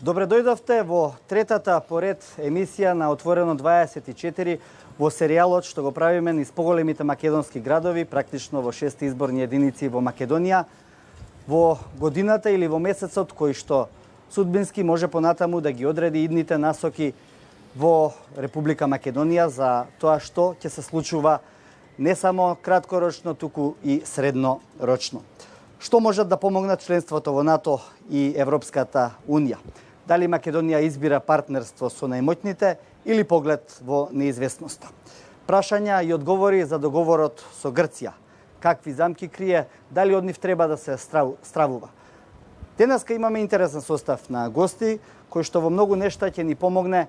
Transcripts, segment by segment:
Добре дојдовте во третата поред емисија на Отворено 24 во серијалот што го правиме низ поголемите македонски градови, практично во 6 изборни единици во Македонија, во годината или во месецот кој што судбински може понатаму да ги одреди идните насоки во Република Македонија за тоа што ќе се случува не само краткорочно, туку и среднорочно. Што можат да помогнат членството во НАТО и Европската Унија? Дали Македонија избира партнерство со најмоćните или поглед во неизвестноста? Прашања и одговори за договорот со Грција. Какви замки крие, дали од нив треба да се стравува? Денеска имаме интересен состав на гости, кој што во многу нешта ќе ни помогне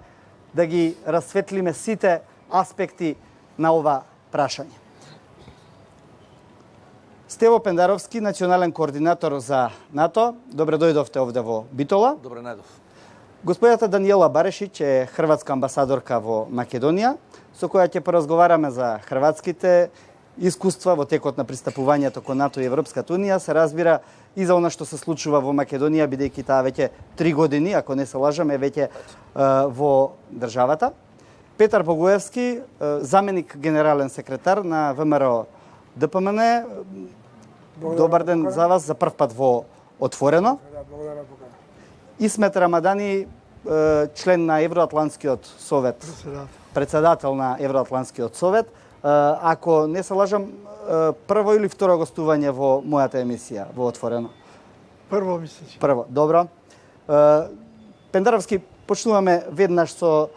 да ги расветлиме сите аспекти на ова прашање. Стево Пендаровски, национален координатор за НАТО. Добре дојдовте овде во Битола. Добре најдов. Господјата Даниела Барешиќ е хрватска амбасадорка во Македонија, со која ќе поразговараме за хрватските искуства во текот на пристапувањето кон НАТО и Европската Унија. Се разбира и за она што се случува во Македонија, бидејќи таа веќе 3 години, ако не се лажам, е веќе во државата. Петар Богоевски, заменик генерален секретар на ВМРО ДПМН. Добар ден за вас, за прв пат во Отворено. Исмет Рамадани, член на Евроатлантскиот совет, председател на Евроатлантскиот совет. Ако не се лажам, прво или второ гостување во мојата емисија во Отворено? Прво, мислам. Прво, добро. Пендаровски, почнуваме веднаш со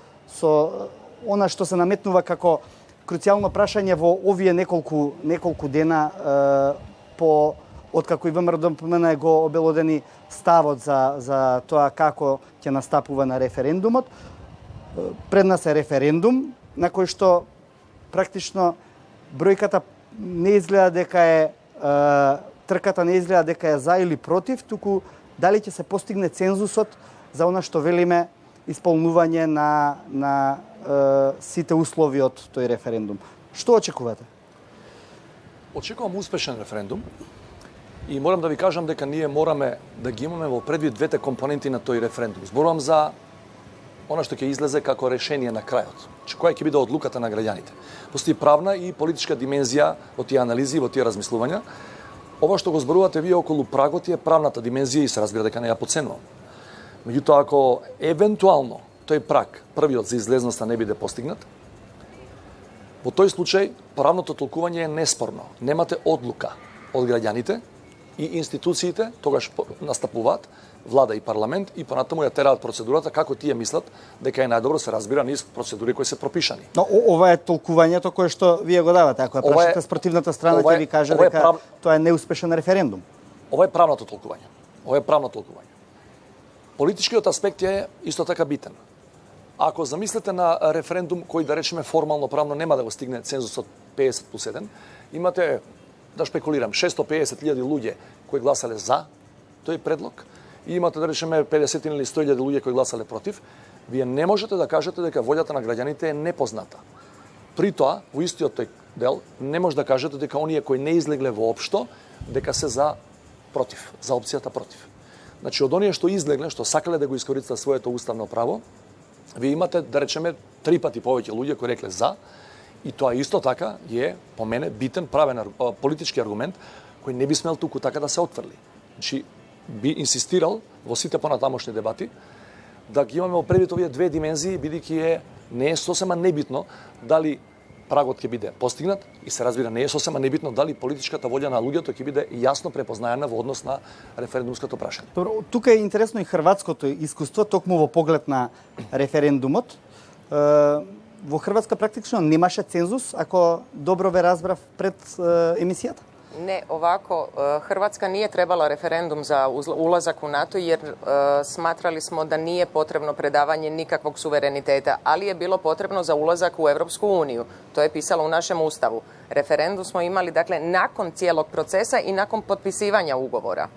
она што се наметнува како круцијално прашање во овие неколку дена откако и ВМРО ДПМН го обелодени ставот за тоа како ќе настапува на референдумот. Пред нас е референдум на кој што практично бројката не изгледа дека е трката не изгледа дека е за или против, туку дали ќе се постигне цензусот за она што велиме исполнување на сите услови од тој референдум. Што очекувате? Очекувам успешен референдум и морам да ви кажам дека ние мораме да ги имаме во предвид двете компоненти на тој референдум. Зборувам за она што ќе излезе како решение на крајот. Која ќе биде одлуката на граѓаните. Постои правна и политичка димензија во тие анализи, во тие размислувања. Ова што го зборувате вие околу прагот е правната димензија и се разбира дека не ја подценувам. Меѓутоа, ако евентуално тој праг, првиот за излезноста, не биде постигнат, во тој случај правното толкување е неспорно. Немате одлука од граѓаните и институциите тогаш настапуваат, влада и парламент, и понатаму ја тераат процедурата како тие мислат дека е најдобро, се разбира, низ процедури кои се пропишани. Но ова е толкувањето кое што вие го давате. Ако ја прашате спротивната страна, ќе ви каже дека тоа е неуспешен референдум. Ова е правното толкување. Ова е правно толкување. Политичкиот аспект е исто така битен. Ако замислите на референдум кој, да речеме, формално правно нема да го стигне цензусот 50+1, имате, да шпекулирам, 650.000 луѓе кои гласале за тој предлог и имате, да речеме, 50 или 100.000 луѓе кои гласале против, вие не можете да кажете дека волјата на граѓаните е непозната. При тоа, во истиот тој дел, не може да кажете дека оние кои не излегле воопшто, дека се за против, за опцијата против. Значи, од оние што излегле, што сакале да го искористат своето уставно право, вие имате, да речеме, 3 пати повеќе луѓе кои рекле за, и тоа исто така е, по мене, битен правен политички аргумент, кој не би смел туку така да се отфрли. Значи, би инсистирал во сите понатамошни дебати да ги имаме предвид овие две димензии, бидејќи не е сосема небитно дали прагот ќе биде постигнат и се разбира не е сосема небитно дали политичката волја на луѓето ќе биде јасно препознаена во однос на референдумското прашање. Добро, тука е интересно и хрватското искуство, токму во поглед на референдумот. Во Хрватска практично немаше цензус, ако добро ве разбрав пред емисијата? Ne, ovako, Hrvatska nije trebala referendum za ulazak u NATO jer smatrali smo da nije potrebno predavanje nikakvog suvereniteta, ali je bilo potrebno za ulazak u Europsku uniju. To je pisalo u našem ustavu. Referendum smo imali, dakle, nakon cijelog procesa i nakon potpisivanja ugovora.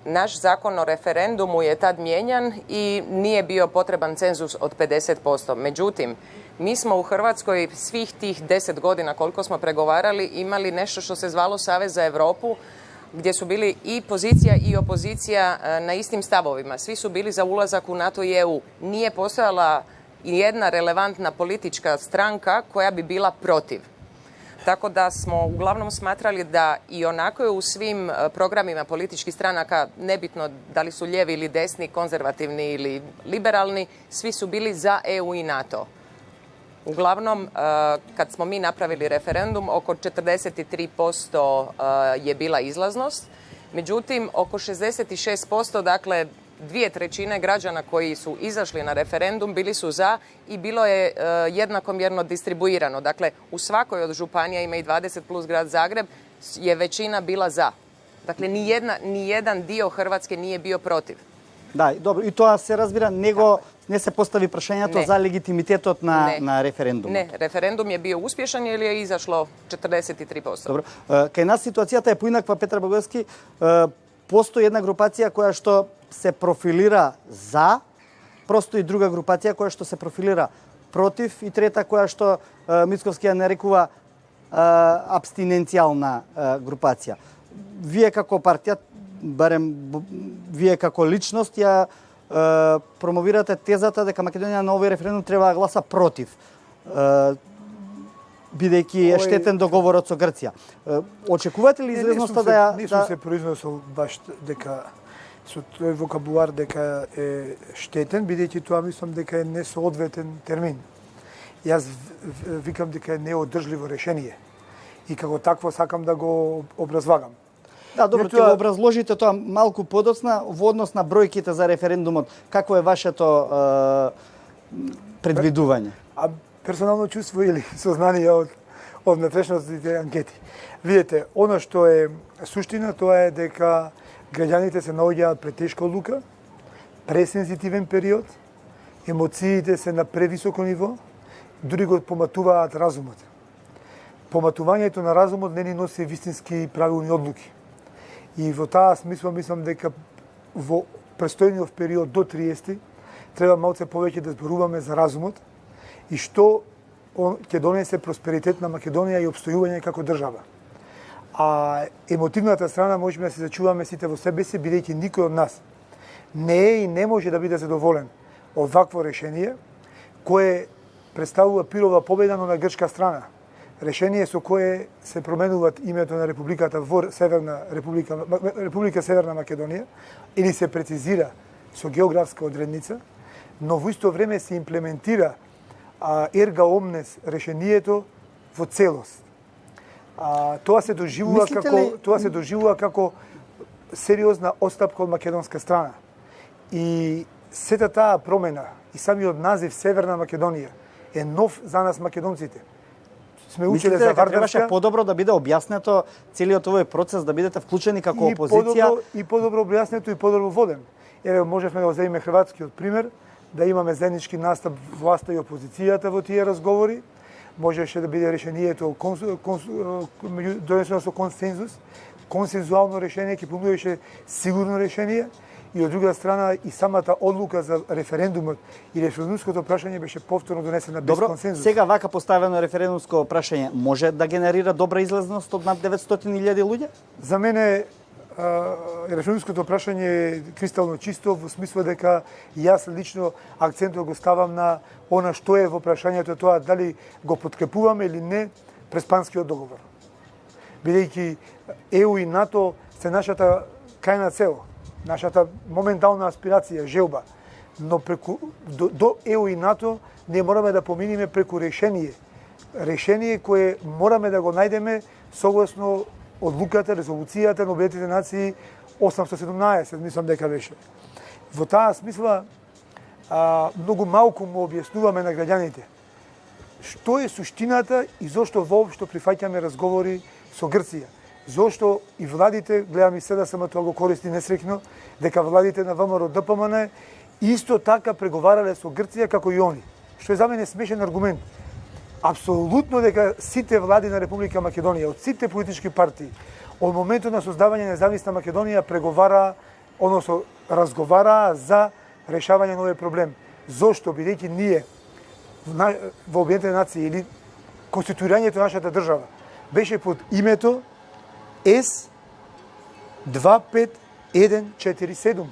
Naš zakon o referendumu je tad mijenjan i nije bio potreban cenzus od 50%. Međutim, mi smo u Hrvatskoj svih tih 10 godina koliko smo pregovarali imali nešto što se zvalo Savez za Europu, gdje su bili i pozicija i opozicija na istim stavovima. Svi su bili za ulazak u NATO i EU. Nije postojala jedna relevantna politička stranka koja bi bila protiv. Tako da smo uglavnom smatrali da i onako je u svim programima političkih stranaka, nebitno da li su lijevi ili desni, konzervativni ili liberalni, svi su bili za EU i NATO. Uglavnom, kad smo mi napravili referendum, oko 43% je bila izlaznost. Međutim, oko 66%, dakle 2/3 građana koji su izašli na referendum bili su za i bilo je jednakomjerno distribuirano. Dakle, u svakoj od županija, ima i 20 plus grad Zagreb, je većina bila za. Dakle, ni jedan dio Hrvatske nije bio protiv. Да, добро, и тоа се разбира, него не се постави прашањето за легитимитетот на референдумот. Не, референдум je bio uspješan jer je izašlo 43%. Добро. Кај нас ситуацијата е поинаква, Петар Благоевски. Постои една групација која што се профилира за, просто и друга групација која што се профилира против и трета која што Мицковски ја нарекува абстиненцијална групација. Вие како партија, барем вие како личност, ја промовирате тезата дека Македонија на овој референдум треба да гласа против, бидејќи е штетен договорот со Грција. Очекувате ли излезноста да ја... Не сум се произнесол баш дека со тој вокабулар дека е штетен, бидејќи тоа мислам дека е несоодветен термин. Јас викам дека е неодржливо решение и како такво сакам да го образлагам. Да, добро, ќе го образложите тоа малку подоцна во однос на бројките за референдумот. Какво е вашето предвидување? А персонално чувство или сознание од внатрешностите анкети. Видете, она што е суштина, тоа е дека граѓаните се наоѓаат пред тешка одлука, пресензитивен период, емоциите се на превисоко ниво, дури го поматуваат разумот. Поматувањето на разумот не ни носи вистински правилни одлуки. И во таа смисла мислам дека во престојниот период до 30 треба малце повеќе да зборуваме за разумот и што ќе донесе просперитет на Македонија и опстојување како држава. А емотивната страна можеме да се зачуваме сите во себе си, бидејќи никој од нас не е и не може да биде задоволен од вакво решение кое представува пирова победа на грчка страна. Решение со кое се променуваат името на републиката во Република Северна Македонија или се прецизира со географска одредница, но во исто време се имплементира ерга омнес решението во целост. Тоа се доживува како сериозна отстапка од македонска страна. И сета таа промена и самиот назив Северна Македонија е нов за нас македонците. Сме учеле за Вардарска. Требаше подобро да биде објаснето целиот овој процес, да бидете вклучени како опозиција. И подобро објаснето и подобро воден. Еве, можевме да земеме хрватскиот пример, да имаме заеднички настап власта и опозицијата во тие разговори. Можеше да биде решението донесено со консензус, консензуално решение, ќе понудеше сигурно решение. И од друга страна и самата одлука за референдумот и референдумското прашање беше повторно донесена без консензус. Сега вака поставено референдумско прашање може да генерира добра излезност од над 900.000 луѓе? За мене референдумското прашање е кристално чисто во смисла дека јас лично акцентот го ставам на она што е во прашањето, тоа дали го подкрепуваме или не преспанскиот договор. Бидејќи ЕУ и НАТО се нашата крајна цел, нашата моментална аспирација, желба, но до ЕУ и НАТО ние мораме да поминиме преку решение кое мораме да го најдеме согласно одлуката, резолуцијата на Обединетите нации 817, мислам дека беше. Во таа смисла многу малку му објаснуваме на граѓаните што е суштината и зошто воопшто прифаќаме разговори со Грција. Зошто и владите, гледам и сега само тоа го користи несрекно, дека владите на ВМРО ДПМН исто така преговарале со Грција како и они. Што е за мене смешен аргумент. Апсолутно дека сите влади на Република Македонија, од сите политички партии, од моментот на создавање на независна Македонија преговара, односно разговара за решавање на овој проблем. Зошто? Бидејќи ние во Обединетите нации или конституирањето на нашата држава беше под името 25147.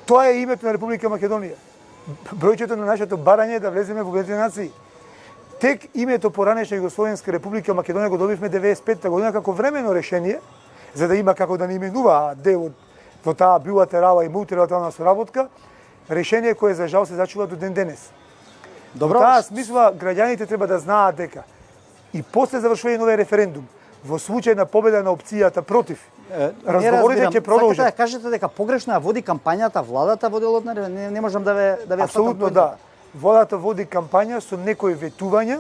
Тоа е името на Република Македонија. Бројчето на нашето барање е да влеземе во Обединетите нации. Тек името поранешна Југословенска Република Македонија го добивме 95-та година како времено решение, за да има како да не именува дел во таа билатерална и мултилатерална соработка, решение кое за жал се зачува до ден денес. Добро. Во таа смисла граѓаните треба да знаат дека и после завршување на овој референдум, во случај на победа на опцијата против, разговорите ќе продолжат. Сакате да кажете дека погрешно води кампањата, владата водела, не можам да ве Апсолутно да. Владата води кампања со некои ветувања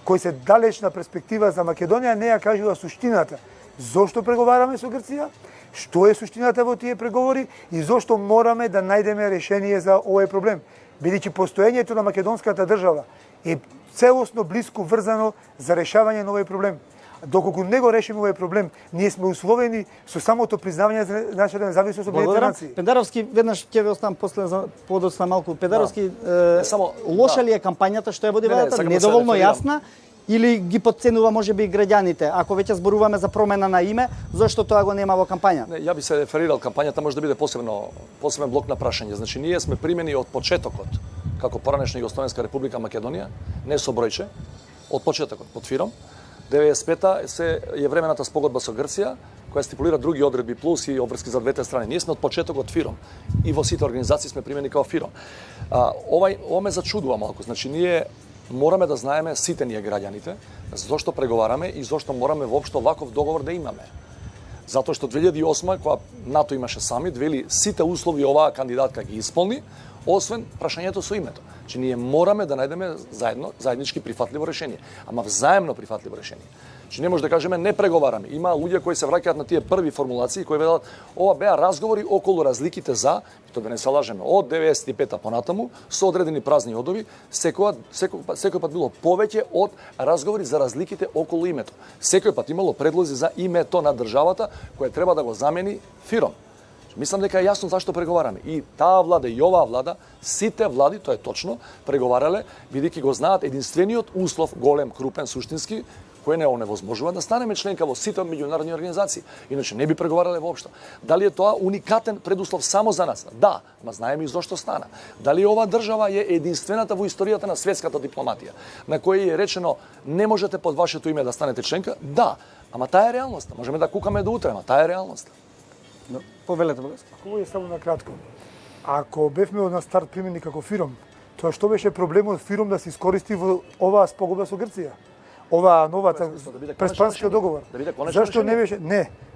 кои се далечна перспектива за Македонија, не ја кажува суштината. Зошто преговараме со Грција? Што е суштината во тие преговори и зошто мораме да најдеме решение за овој проблем? Бидејќи постоењето на македонската држава е целосно блиско врзано за решавање на овој проблем. Доколку не го решиме овој проблем, ние сме условени со самото признавање за нашата независност од Обединетите нации. Педаровски, веднаш ќе ве оставам после за подоцна малку. Педаровски, само лоша ли е кампањата што ја води владата? Недоволно јасна или ги подценува можеби граѓаните? Ако веќе зборуваме за промена на име, зошто тоа го нема во кампања? Не, ја би се реферирал, кампањата може да биде посебен блок на прашање. Значи ние сме примени од почетокот како поранешна Југословенска Република Македонија, не со бројче, од почетокот под ФИРОМ. 95-та е времената спогодба со Грција, која стипулира други одредби плюс и обврски за двете страни. Ние сме од почетокот ФИРОМ и во сите организации сме примени како ФИРОМ. Ова ме зачудува малку. Значи ние мораме да знаеме сите ние граѓаните зошто преговараме и зошто мораме воопшто ваков договор да имаме. Затоа што 2008 кога НАТО имаше самит, вели сите услови оваа кандидатка ги исполни, освен прашањето со името. Че ние мораме да најдеме заеднички прифатливо решение, ама взаемно прифатливо решение. Че не може да кажеме не преговараме. Има луѓе кои се враќаат на тие први формулации кои велат ова беа разговори околу разликите за, тоа да не се лажеме, од 95-та понатаму со одредени празни одови, секој пат било повеќе од разговори за разликите околу името. Секој пат имало предлози за името на државата која треба да го замени ФИРОМ. Мислам дека е јасно зашто преговараме. И таа влада и оваа влада, сите влади, тоа е точно, преговарале, бидејќи го знаат единствениот услов, голем, крупен, суштински, кој не оневозможува да станеме членка во сите меѓународни организации. Иначе не би преговарале воопшто. Дали е тоа уникатен предуслов само за нас? Да, ма знаеме и зошто стана. Дали оваа држава е единствената во историјата на светската дипломатија, на која е речено не можете под вашето име да станете членка? Да, ама таа е реалноста. Можеме да кукаме до утре, ама таа е реалноста. Повелете, Богослав. Хубаво е само на кратко. Ако бевме од на старт примени како ФИРОМ, тоа што беше проблемот ФИРОМ да се искористи во оваа спогодба со Грција? Оваа новата преспанскиот договор. Зашто не беше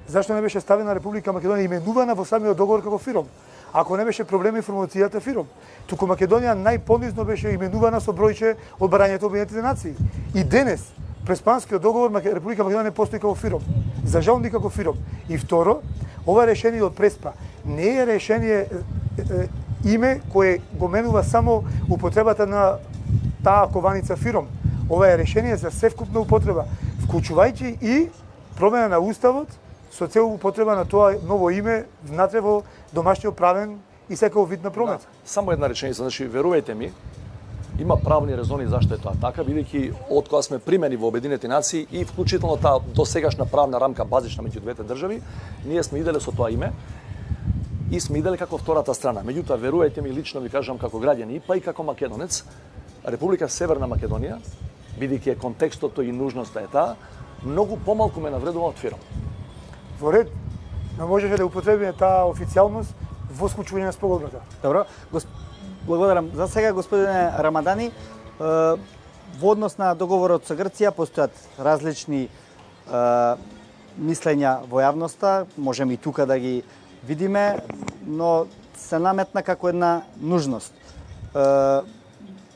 зашто не беше ставена Република Македонија именувана во самиот договор како ФИРОМ? Ако не беше проблем информацијата ФИРОМ, туку Македонија најпонизно беше именувана со бројче од барањето Обединетите нации. И денес преспанскиот договор Република Македонија не постои како ФИРОМ. За жал никако ФИРОМ. И второ, ова решение од Преспа не е решение име кое го менува само употребата на таа кованица ФИРОМ. Ова е решение за севкупна употреба, вклучувајќи и промена на уставот со цел употреба на тоа ново име внатре во домашниот правен и секој вид на промена. Да, само една реченица, значи верувајте ми, има правни резони зашто е тоа така, бидејќи од кога сме примени во Обединетите нации и вклучително таа досегашна правна рамка базична меѓу двете држави, ние сме иделе со тоа име и сме иделе како втората страна. Меѓутоа, верувајте ми, лично ви кажам како граѓани, па и како македонец, Република Северна Македонија, бидејќи е контекстот и нужноста е таа, многу помалку ме навредува од ФИРОМ. Во ред, но можеше да употребиме таа официјалност во склучување на спогодбата. Добро, благодарам. За сега, господине Рамадани, во однос на договорот со Грција постојат различни мислења во јавноста, можеме и тука да ги видиме, но се наметна како една нужност.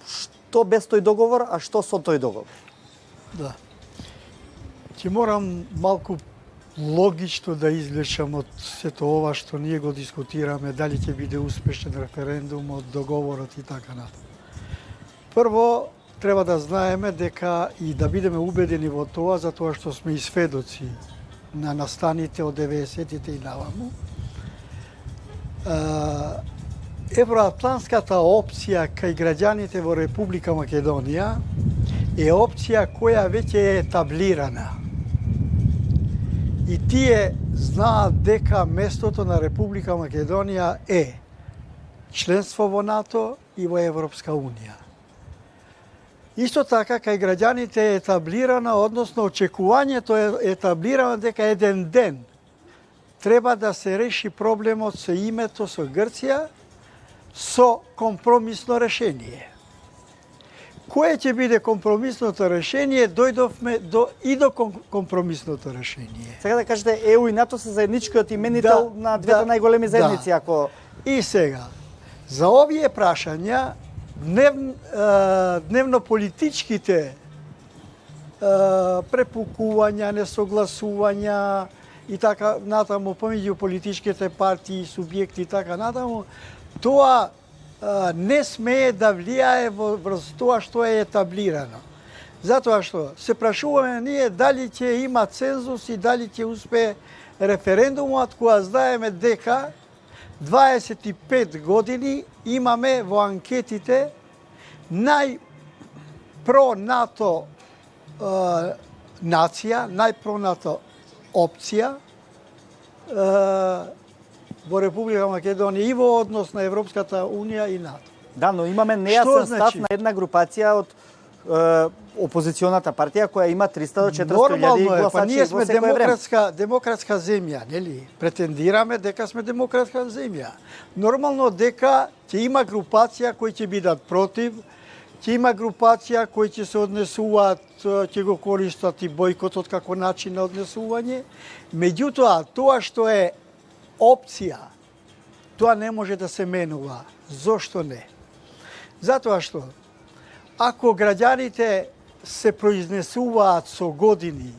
Што без тој договор, а што со тој договор? Да. Ќе морам малку логично да извлечам од сето ова што ние го дискутираме, дали ќе биде успешен референдумот, договорот и така натаму. Прво, треба да знаеме дека и да бидеме убедени во тоа, затоа што сме и сведоци на настаните од 90-тите и наваму. Евроатлантската опција кај граѓаните во Република Македонија е опција која веќе е етаблирана. И тие знаат дека местото на Република Македонија е членство во НАТО и во Европска Унија. Исто така, кај граѓаните е етаблирано, односно очекувањето е етаблирано дека еден ден треба да се реши проблемот со името со Грција со компромисно решение. Кое ќе биде компромисното решение? Дојдовме и до компромисното решение. Сега да кажете, ЕУ и НАТО се заедничкиот именител на двете најголеми заедници, ако... И сега, за овие прашања, дневно-политичките препукувања, несогласувања и така натаму помеѓу политичките партии, субјекти и така натаму, тоа не смее да влијае врз тоа што е етаблирано. Затоа што се прашуваме ние дали ќе има цензус и дали ќе успее референдумот, кога знаеме дека 25 години имаме во анкетите најпро-НАТО нација, најпро-НАТО опција во Република Македонија и во однос на Европската Унија и НАТО. Да, но имаме нејасен став значи? на една групација од опозиционата партија која има 300 до 400 Нормално илјади е, гласачи па ние сме во секое време. демократска земја, нели? Претендираме дека сме демократска земја. Нормално дека ќе има групација кои ќе бидат против, ќе има групација кои ќе се однесуваат, ќе го користат и бојкотот како начин на однесување. Меѓутоа, тоа што е опција, тоа не може да се менува. Зошто не? Затоа што, ако граѓаните се произнесуваат со години,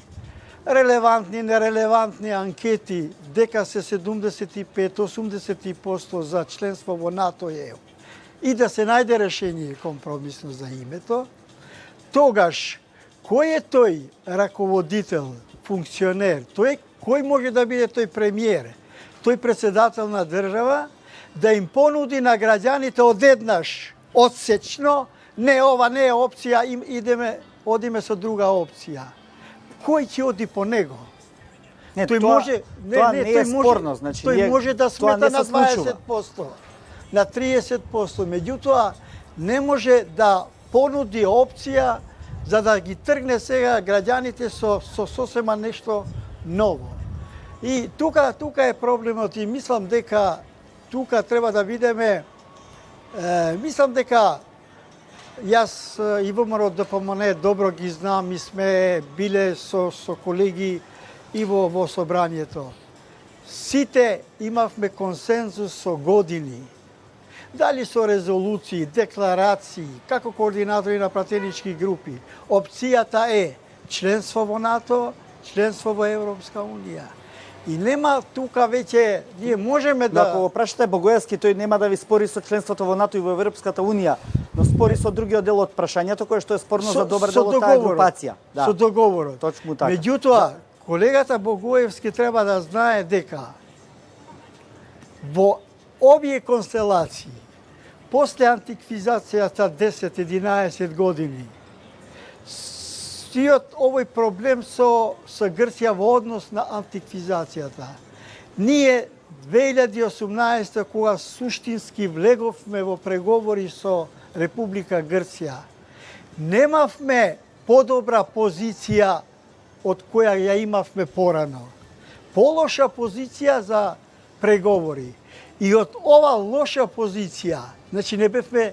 релевантни, нерелевантни анкети, дека се 75-80% за членство во НАТО и ЕУ, и да се најде решение компромисно за името, тогаш кој е тој раководител, функционер, кој може да биде тој премиер, тој председател на држава, да им понуди на граѓаните одеднаш, одсечно, не ова не е опција, одиме со друга опција. Кој ќе оди по него? Не, тој тоа, може, тоа не е спорно, значи тој може да смета на 20%, 20%, на 30%, меѓутоа не може да понуди опција за да ги тргне сега граѓаните со сосема нешто ново. И тука е проблемот и мислам дека тука треба да видиме, мислам дека јас и ВМРО ДПМН добро ги знам и сме биле со колеги и во собранието. Сите имавме консензус со години. Дали со резолуции, декларации, како координатори на пратенички групи. Опцијата е членство во НАТО, членство во Европска Унија. И нема тука веќе, ние можеме да... Ако го прашате Богоевски, тој нема да ви спори со членството во НАТО и во Европската Унија, но спори со другиот дел од прашањето, кое што е спорно за добар дел од таа групација. Да. Со договорот. Точно така. Меѓутоа, колегата Богоевски треба да знае дека во овие констелации, после антиквизацијата 10-11 години, сиот овој проблем со Грција во однос на антиквизацијата. Ние 2018 кога суштински влеговме во преговори со Република Грција, немавме подобра позиција од која ја имавме порано. Полоша позиција за преговори. И од ова лоша позиција, значи не бевме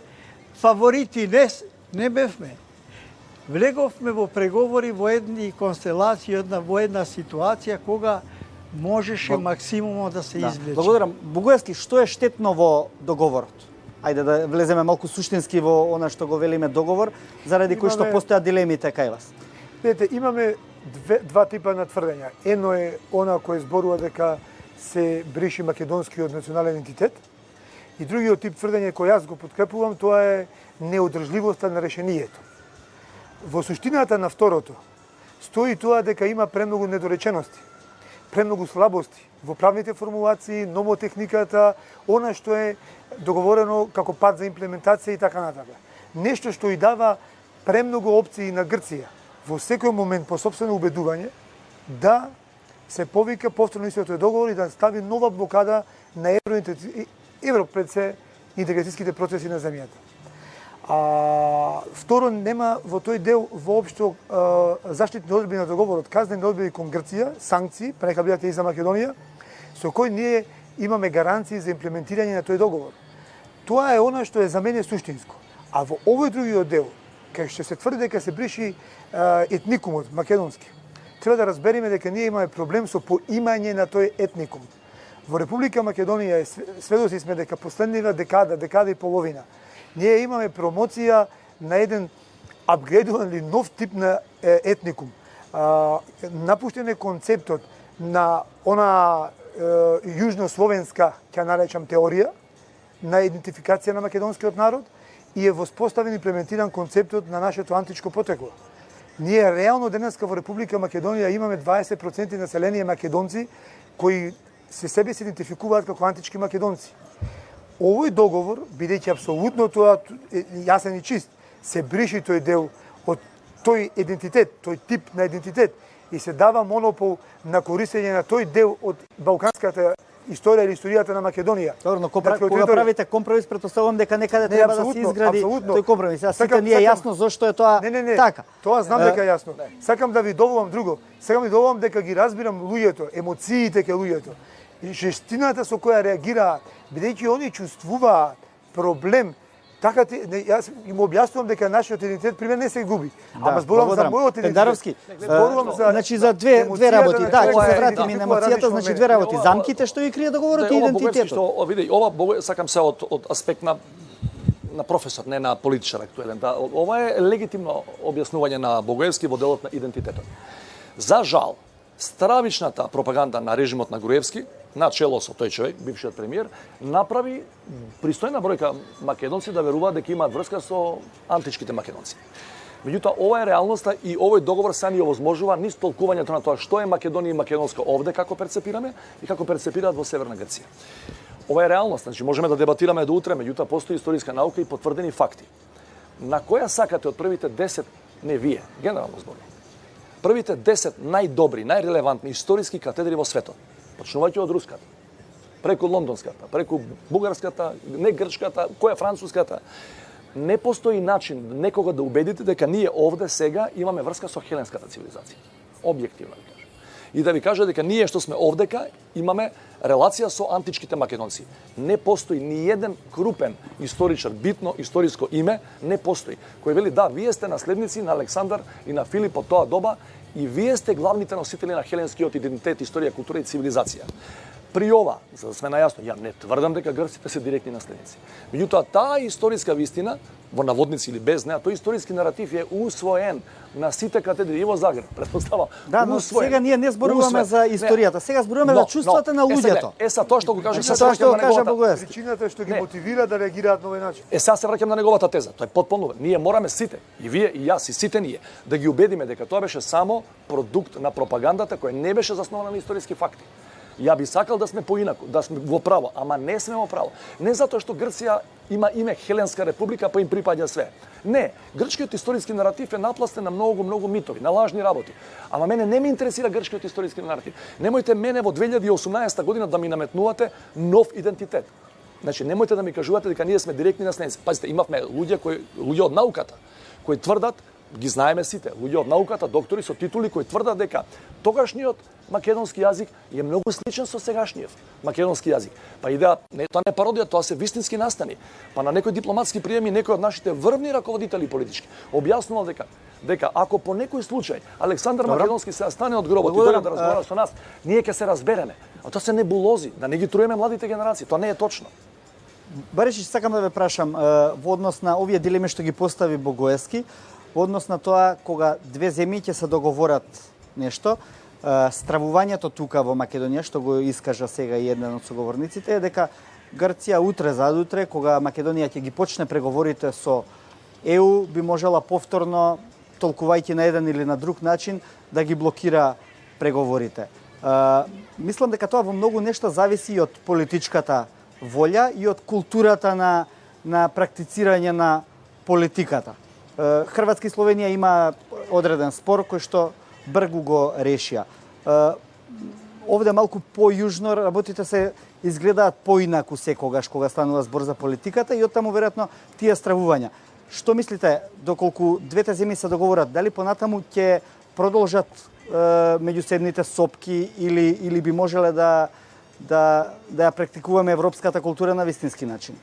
фаворити, не бевме. Влеговме во преговори во едни констелации, во една ситуација кога можеше максимумот да се извлече. Благодарам. Богоевски, што е штетно во договорот? Ајде да влеземе малку суштински во она што го велиме договор, заради кој што постојат дилемите кај вас. Видете, имаме два типа на тврдења. Едно е она кој зборува дека се бриши македонскиот национален идентитет, и другиот тип тврдење кој јас го подкрепувам, тоа е неодржливоста на решението. Во суштината на второто стои тоа дека има премногу недоречености, премногу слабости во правните формулации, номотехниката, она што е договорено како пат за имплементација и така натаму. Нешто што и дава премногу опции на Грција во секој момент по сопствено убедување да се повика повторно истиот договор и да стави нова блокада на евро пред се интеграцијските процеси на земјата. Второ, нема во тој дел воопшто заштитни одредби на договорот, казнени одредби кон Грција, санкции, прека бидат и за Македонија, со кој ние имаме гаранции за имплементирање на тој договор. Тоа е она што е за мене суштинско. А во овој другиот дел, кај што се тврди дека се бриши етникумот македонски, треба да разбереме дека ние имаме проблем со поимање на тој етникум. Во Република Македонија сведоци сме дека последнива декада и половина, ние имаме промоција на еден апгрейдуван или нов тип на етникум. Напуштен е концептот на она јужнословенска, ќе наречам, теорија на идентификација на македонскиот народ и е воспоставен и имплементиран концептот на нашето античко потекло. Ние реално денеска во Република Македонија имаме 20% население македонци кои себе се идентификуваат како антички македонци. Овој договор, бидејќи апсолутно тоа јасен и чист, се бриши тој дел од тој идентитет, тој тип на идентитет и се дава монопол на користење на тој дел од балканската историја или историјата на Македонија. Добро, но кога правите компромис, претпоставувам дека некаде треба да се изгради тој компромис. А сите ни е јасно зошто е тоа така. Тоа знам дека е јасно. Сакам да ви добавам друго. Сакам да ви добавам дека ги разбирам луѓето, емоциите кај луѓето. И жестината со која реагираат, бидејќи они чувствуваат проблем. Така јас им објаснувам дека нашиот идентитет при мен не се губи. Ама зборувам за мојот идентитет. Пендаровски, значи за две работи. Да, ќе се вратиме на емоцијата, значи две работи. Замките што ги крие договорот и идентитетот. Види, ова сакам се од аспект на професор, не на политичар актуелен. Да, ова е легитимно објаснување на Богоевски во делот на идентитетот. За жал, стравичната пропаганда на режимот на Груевски, на чело со тој човек, бившиот премиер, направи пристојна бројка македонци да веруваат дека имаат врска со античките македонци. Меѓутоа, ова е реалноста и овој договор сам ја овозможува низ толкувањето на тоа што е Македонија и македонско овде како перцепираме и како перцепираат во Северна Грција. Ова е реалност, значи можеме да дебатираме до утре, меѓутоа постои историска наука и потврдени факти. На која сакате од првите 10, не вие, генерално зборно, првите 10 најдобри, најрелевантни историски катедри во светот, почнувајќи од руската, преку лондонската, преку бугарската, не грчката, која француската, не постои начин некога да убедите дека ние овде сега имаме врска со хеленската цивилизација. Објективно ви кажам. И да ви кажа дека ние што сме овдека имаме релација со античките македонци. Не постои ни еден крупен историчар, битно историско име, не постои. Кој вели да, вие сте наследници на Александар и на Филип од тоа доба и вие сте главните носители на хеленскиот идентитет, историја, култура и цивилизација. При ова, за да сме најасно, ја не тврдам дека грците се директни наследници. Меѓутоа, таа историска вистина, во наводници или без неа, тој историски наратив е усвоен на сите катедри и во Загреб, претпоставам. Да, но сега ние не зборуваме за историјата, сега зборуваме за чувствата на луѓето. Сега тоа што го кажам, тоа што го кажа Богоевски. Причината што ги мотивира да реагираат на овој начин. Сега се враќам на неговата теза. Тоа е потполно. Ние мораме сите, и вие, и јас, и сите ние, да ги убедиме дека тоа беше само продукт на пропагандата која не беше заснована на историски факти. Ја би сакал да сме поинаку, да сме во право, ама не сме во право. Не затоа што Грција има име Хеленска република, па им припаѓа све. Не, грчкиот историски наратив е напластен на многу митови, на лажни работи. Ама мене не ме интересира грчкиот историски наратив. Немојте мене во 2018 година да ми наметнувате нов идентитет. Значи, немојте да ми кажувате дека ние сме директни наследници. Пазите, имавме луѓе од науката кои тврдат, ги знаеме сите, луѓе од науката, доктори со титули кои тврдат дека тогашниот македонски јазик е многу сличен со сегашниот македонски јазик. Па идеја, тоа не е пародија, тоа се вистински настани. Па на некои дипломатски приеми некои од нашите врвни раководители политички објаснувал дека ако по некој случај Александар Македонски се стане од гробот и дојде да разговара со нас, ние ќе се разбереме. А тоа се небулози, да не ги труеме младите генерации, тоа не е точно. Барешич, сакам да ве прашам во однос на овие дилеми што ги постави Богоевски, во однос на тоа кога две земји ќе се договорат нешто, стравувањето тука во Македонија, што го искажа сега и еден од соговорниците, е дека Грција утре задутре, кога Македонија ќе ги почне преговорите со ЕУ, би можела повторно, толкувајќи на еден или на друг начин, да ги блокира преговорите. Мислам дека тоа во многу нешта зависи и од политичката волја и од културата на практицирање на политиката. Хрватска и Словенија има одреден спор кој што бргу го решија. овде малку појужно работите се изгледаат поинаку секогаш кога станува збор за политиката и оттаму веројатно тие стравувања. Што мислите, доколку двете земји се договорат, дали понатаму ќе продолжат меѓусебните сопки или би можеле да ја практикуваме европската култура на вистински начин?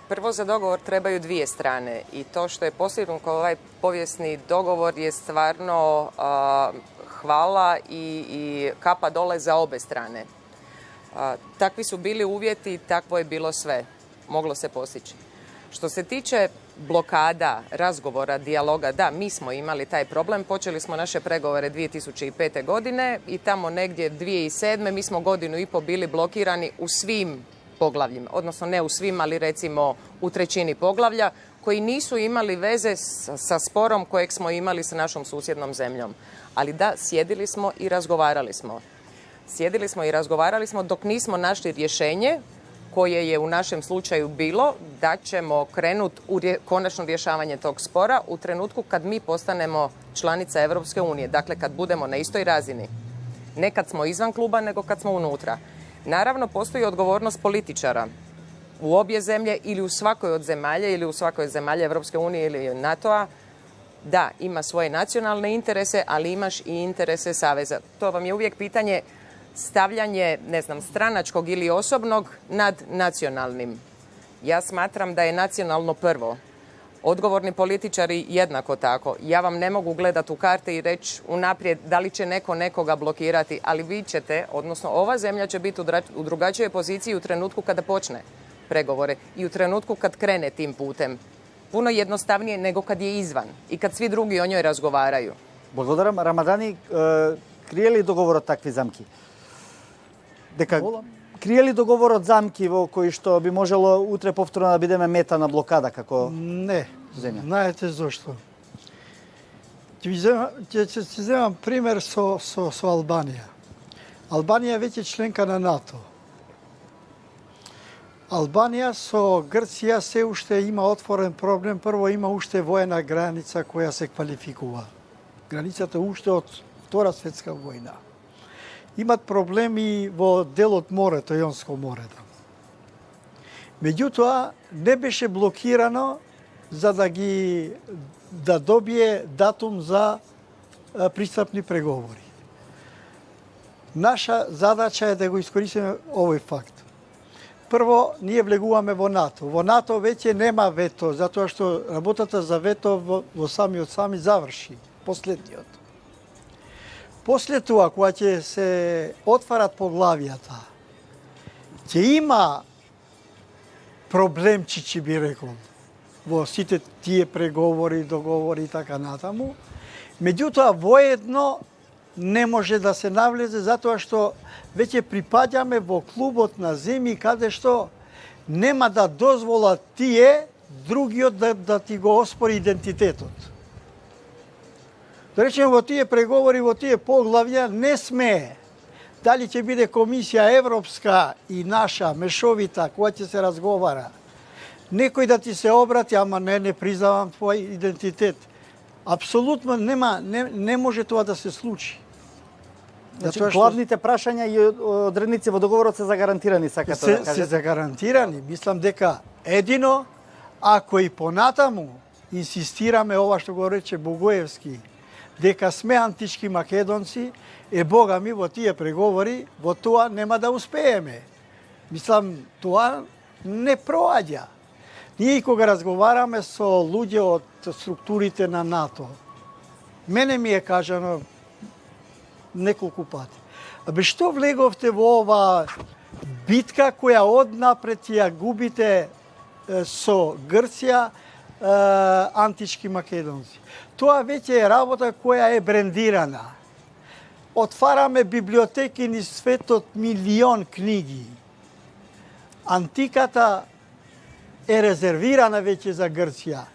Prvo za dogovor trebaju dvije strane i to što je postignut ovaj povijesni dogovor je stvarno hvala i kapa dole za obe strane. Takvi su bili uvjeti, takvo je bilo sve. Moglo se postići. Što se tiče blokada, razgovora, dijaloga, da, mi smo imali taj problem. Počeli smo naše pregovore 2005. godine i tamo negdje 2007. mi smo godinu i po bili blokirani u svim poglavljima, odnosno ne u svim, ali recimo u trećini poglavlja, koji nisu imali veze sa sporom kojeg smo imali sa našom susjednom zemljom. Ali da, sjedili smo i razgovarali smo. Sjedili smo i razgovarali smo dok nismo našli rješenje koje je u našem slučaju bilo da ćemo krenuti u konačno rješavanje tog spora u trenutku kad mi postanemo članica Europske unije. Dakle, kad budemo na istoj razini. Ne kad smo izvan kluba, nego kad smo unutra. Naravno, postoji odgovornost političara u obje zemlje ili u svakoj od zemalja ili u svakoj zemalja Europske unije ili NATO-a. Da, ima svoje nacionalne interese, ali imaš i interese saveza. To vam je uvijek pitanje stavljanje, ne znam, stranačkog ili osobnog nad nacionalnim. Ja smatram da je nacionalno prvo. Odgovorni političari jednako tako. Ja vam ne mogu gledati u karte i reći unaprijed da li će neko nekoga blokirati, ali vi ćete, odnosno ova zemlja će biti u drugačijoj poziciji u trenutku kada počne pregovore i u trenutku kad krene tim putem. Puno jednostavnije nego kad je izvan i kad svi drugi o njoj razgovaraju. Благодарам. Рамадани, крие ли договорот такви замки? Крие ли договорот замки во кои што би можело утре повторно да бидеме мета на блокада како Не. земја? Знаете зошто? Ќе си земам пример со Албанија. Албанија е веќе членка на НАТО. Албанија со Грција се уште има отворен проблем. Прво има уште воена граница која се квалификува. Границата уште од Втора светска војна. Имат проблеми во делот морето, Јонско море. Меѓутоа, не беше блокирано за да добие датум за пристапни преговори. Наша задача е да го искористиме овој факт. Прво, ние влегуваме во НАТО. Во НАТО веќе нема вето, затоа што работата за вето во самиот заврши, последниот. После тоа, кога ќе се отварат поглавијата, ќе има проблемчици, би рекол, во сите тие преговори, договори и така натаму. Меѓутоа, воедно не може да се навлезе, затоа што веќе припаѓаме во клубот на земји каде што нема да дозволат тие другиот да ти го оспори идентитетот. Да речеме, во тие преговори, во тие поглавја не смее. Дали ќе биде комисија европска и наша, мешовита, која ќе се разговара. Некој да ти се обрати, ама не признавам твој идентитет. Апсолутно не може тоа да се случи. Значи, главните прашања и одредници во договорот се загарантирани, сакате да кажете? Се загарантирани. Мислам дека едино, ако и понатаму инсистираме ова што го рече Богоевски, дека сме антички македонци, Бога ми во тие преговори, во тоа нема да успееме. Мислам, тоа не проаѓа. Ние кога разговараме со луѓе од структурите на НАТО, мене ми е кажано неколку пати. Абе, што влеговте во ова битка која однапред ја губите со Грција, антички македонци? Тоа веќе е работа која е брендирана. Отвараме библиотеки низ светот, милион книги. Антиката е резервирана веќе за Грција.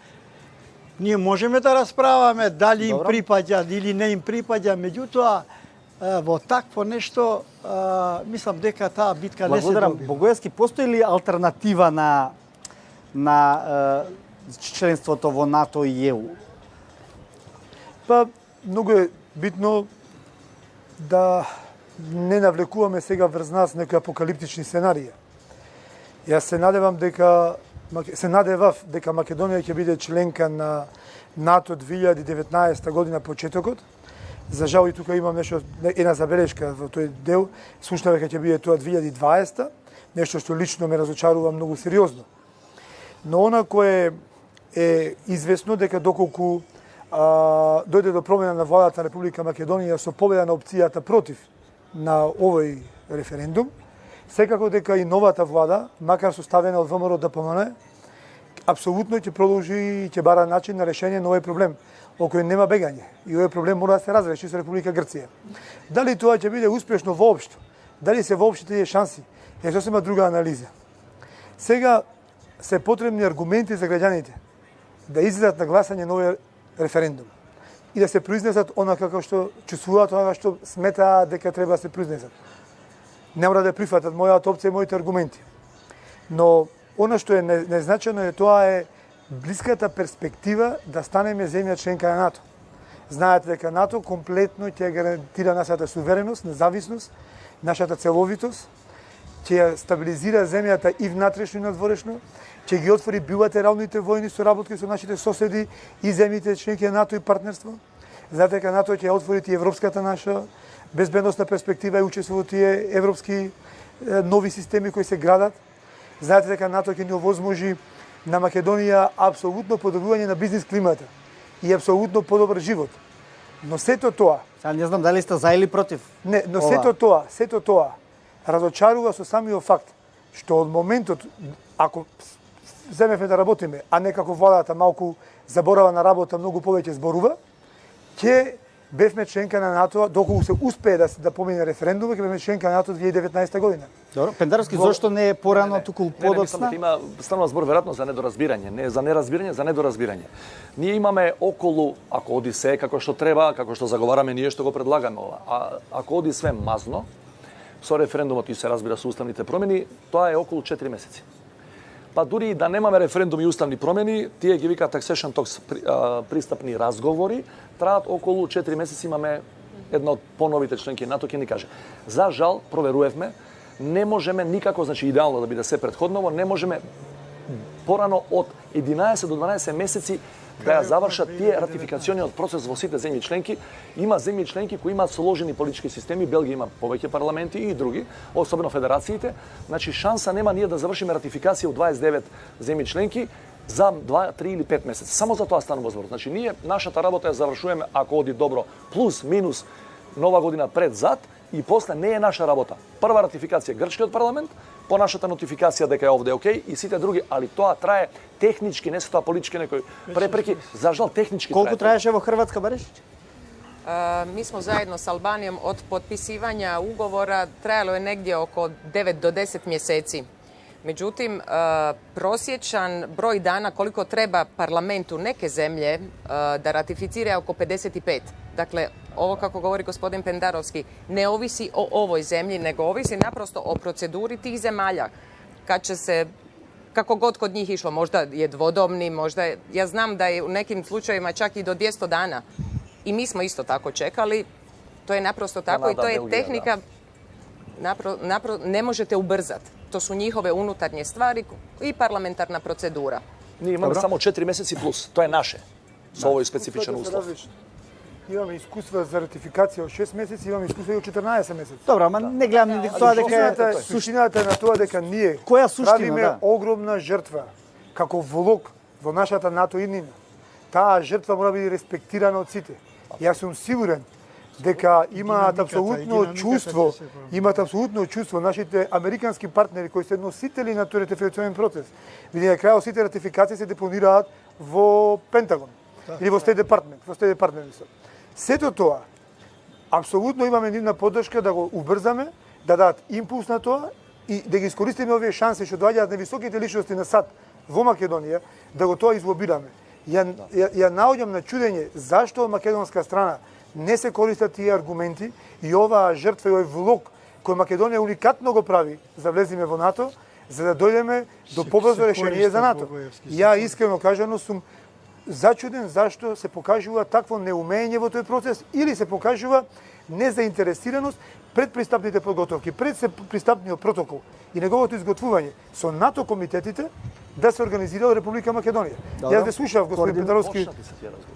Ние можеме да расправаме дали им припаѓа или не им припаѓа, меѓутоа во такво нешто мислам дека таа битка не се добива. Богоевски, постои ли алтернатива на членството во НАТО и ЕУ? Па, многу е битно да не навлекуваме сега врз нас некои апокалиптични сценарии. Јас се надевав дека Македонија ќе биде членка на НАТО 2019 година почетокот. За жал и тука имам една забелешка во тој дел. Слушнав дека ќе биде тоа 2020, нешто што лично ме разочарува многу сериозно. Но она кое е известно дека доколку дојде до промена на владата на Република Македонија со победа на опцијата против на овој референдум, секако дека и новата влада, макар составена од ВМРО ДПМН, апсолутно ќе продолжи и ќе бара начин на решение на овој проблем, о кој нема бегање. И овој проблем мора да се разреши со Република Грција. Дали тоа ќе биде успешно воопшто? Дали се воопшто тие шанси? Е сосема друга анализа. Сега се потребни аргументи за граѓаните да излезат на гласање на овој референдум и да се произнесат онака како што чувствуваат, онака што сметаат дека треба да се произнесат. Не мора да прифатат мојата опција и моите аргументи. Но она што е незначено е тоа е блиската перспектива да станеме земја членка на НАТО. Знаете дека НАТО комплетно ќе гарантира нашата сувереност, независност, нашата целовитост, ќе ја стабилизира земјата и внатрешно и надворешно, ќе ги отвори билатералните војни соработки со нашите соседи и земјите членки на НАТО и партнерство. Знаете дека НАТО ќе ја отвори и европската наша безбедносна перспектива и учество во тие европски нови системи кои се градат. Знаете дека НАТО ќе ни овозможи на Македонија апсолутно подобрување на бизнис климата и апсолутно подобар живот. Но сето тоа... Сега не знам дали сте за или против. Не, но сето тоа разочарува со самиот факт што од моментот, ако земевме да работиме, а не како владата малку заборава на работа, многу повеќе зборува, ќе бевме членка на НАТО, доколку се успее да помине референдумот, ќе бевме членка на НАТО 2019 година. Добро, Пендаровски, зошто не е порано туку подоцна? Мислам дека има станува збор веројатно за недоразбирање, не за неразбирање, за недоразбирање. Ние имаме околу, ако оди се како што треба, како што заговараме ние што го предлагаме ова, а ако оди све мазно, со референдумот и се разбира со уставните промени, тоа е околу 4 месеци. Па дури и да немаме референдум и уставни промени, тие ги викаат accession talks, пристапни разговори, траат околу 4 месеци. Имаме една од поновите членки НАТО ќе ни каже. За жал, проверувавме, не можеме никако, значи идеално да биде се претходново, не можеме порано од 11 до 12 месеци да ја завршат тие ратификациониот процес во сите земји членки. Има земји членки кои имаат сложени политички системи, Белгија има повеќе парламенти и други, особено федерациите. Значи шанса нема ние да завршиме ратификација од 29 земји членки за 2, 3 или 5 месеци. Само за тоа станува збор. Значи ние нашата работа ја завршуваме ако оди добро, плюс минус нова година пред зад и после не е наша работа. Прва ратификација грчкиот парламент, по нашата нотификација дека е овде окей и сите други, али тоа трае технички, не се тоа политички некои препреки, за жал технички Колку трае. траеше во Хрватска, Барешич? Mi smo zajedno s Albanijom od potpisivanja ugovora trajalo je negdje oko 9 do 10 mjeseci. Međutim, prosječan broj dana koliko treba parlamentu neke zemlje da ratificira je oko 55. Dakle, ovo kako govori gospodin Pendarovski, ne ovisi o ovoj zemlji, nego ovisi naprosto o proceduri tih zemalja. Kad će se, kako god kod njih išlo, možda je dvodomni, možda je, ja znam da je u nekim slučajevima čak i do 200 dana. I mi smo isto tako čekali. To je naprosto tako i to je tehnika, ne možete ubrzati. To su njihove unutarnje stvari i parlamentarna procedura. Ние имаме само 4 месеци плюс. Тоа е наше. Со овој специфичен услов. Имаме искуства за ратификација од 6 месеци, имаме искуства и од 14 месеци. Добро, ама не гледам ни тоа дека суштината е на тоа дека ние Која суштина, правиме да? огромна жртва како влог во нашата НАТО иднина. Таа жртва мора да биде респектирана од сите. Јас сум сигурен дека имаат апсолутно чувство, нашите американски партнери кои се носители на тој ратификационен процес. Види на крајот сите ратификации се депонираат во Пентагон или во Стейт департмент, Сето тоа апсолутно имаме нивна поддршка да го убрзаме, да дадат импулс на тоа и да ги искористиме овие шанси што доаѓаат на високите личности на САД во Македонија, да го тоа излобираме. Ја наоѓам на чудење зашто од македонска страна не се користат тие аргументи и оваа жртва и овој влог кој Македонија уникатно го прави за влезиме во НАТО, за да дојдеме до побрзо решение за НАТО. Ја искрено кажано сум зачуден зашто се покажува такво неумење во тој процес или се покажува незаинтересираност пред пристапните подготовки, пред пристапниот протокол и неговото изготвување со НАТО комитетите да се организира Република Македонија. Јас ве слушав, господин Пендаровски.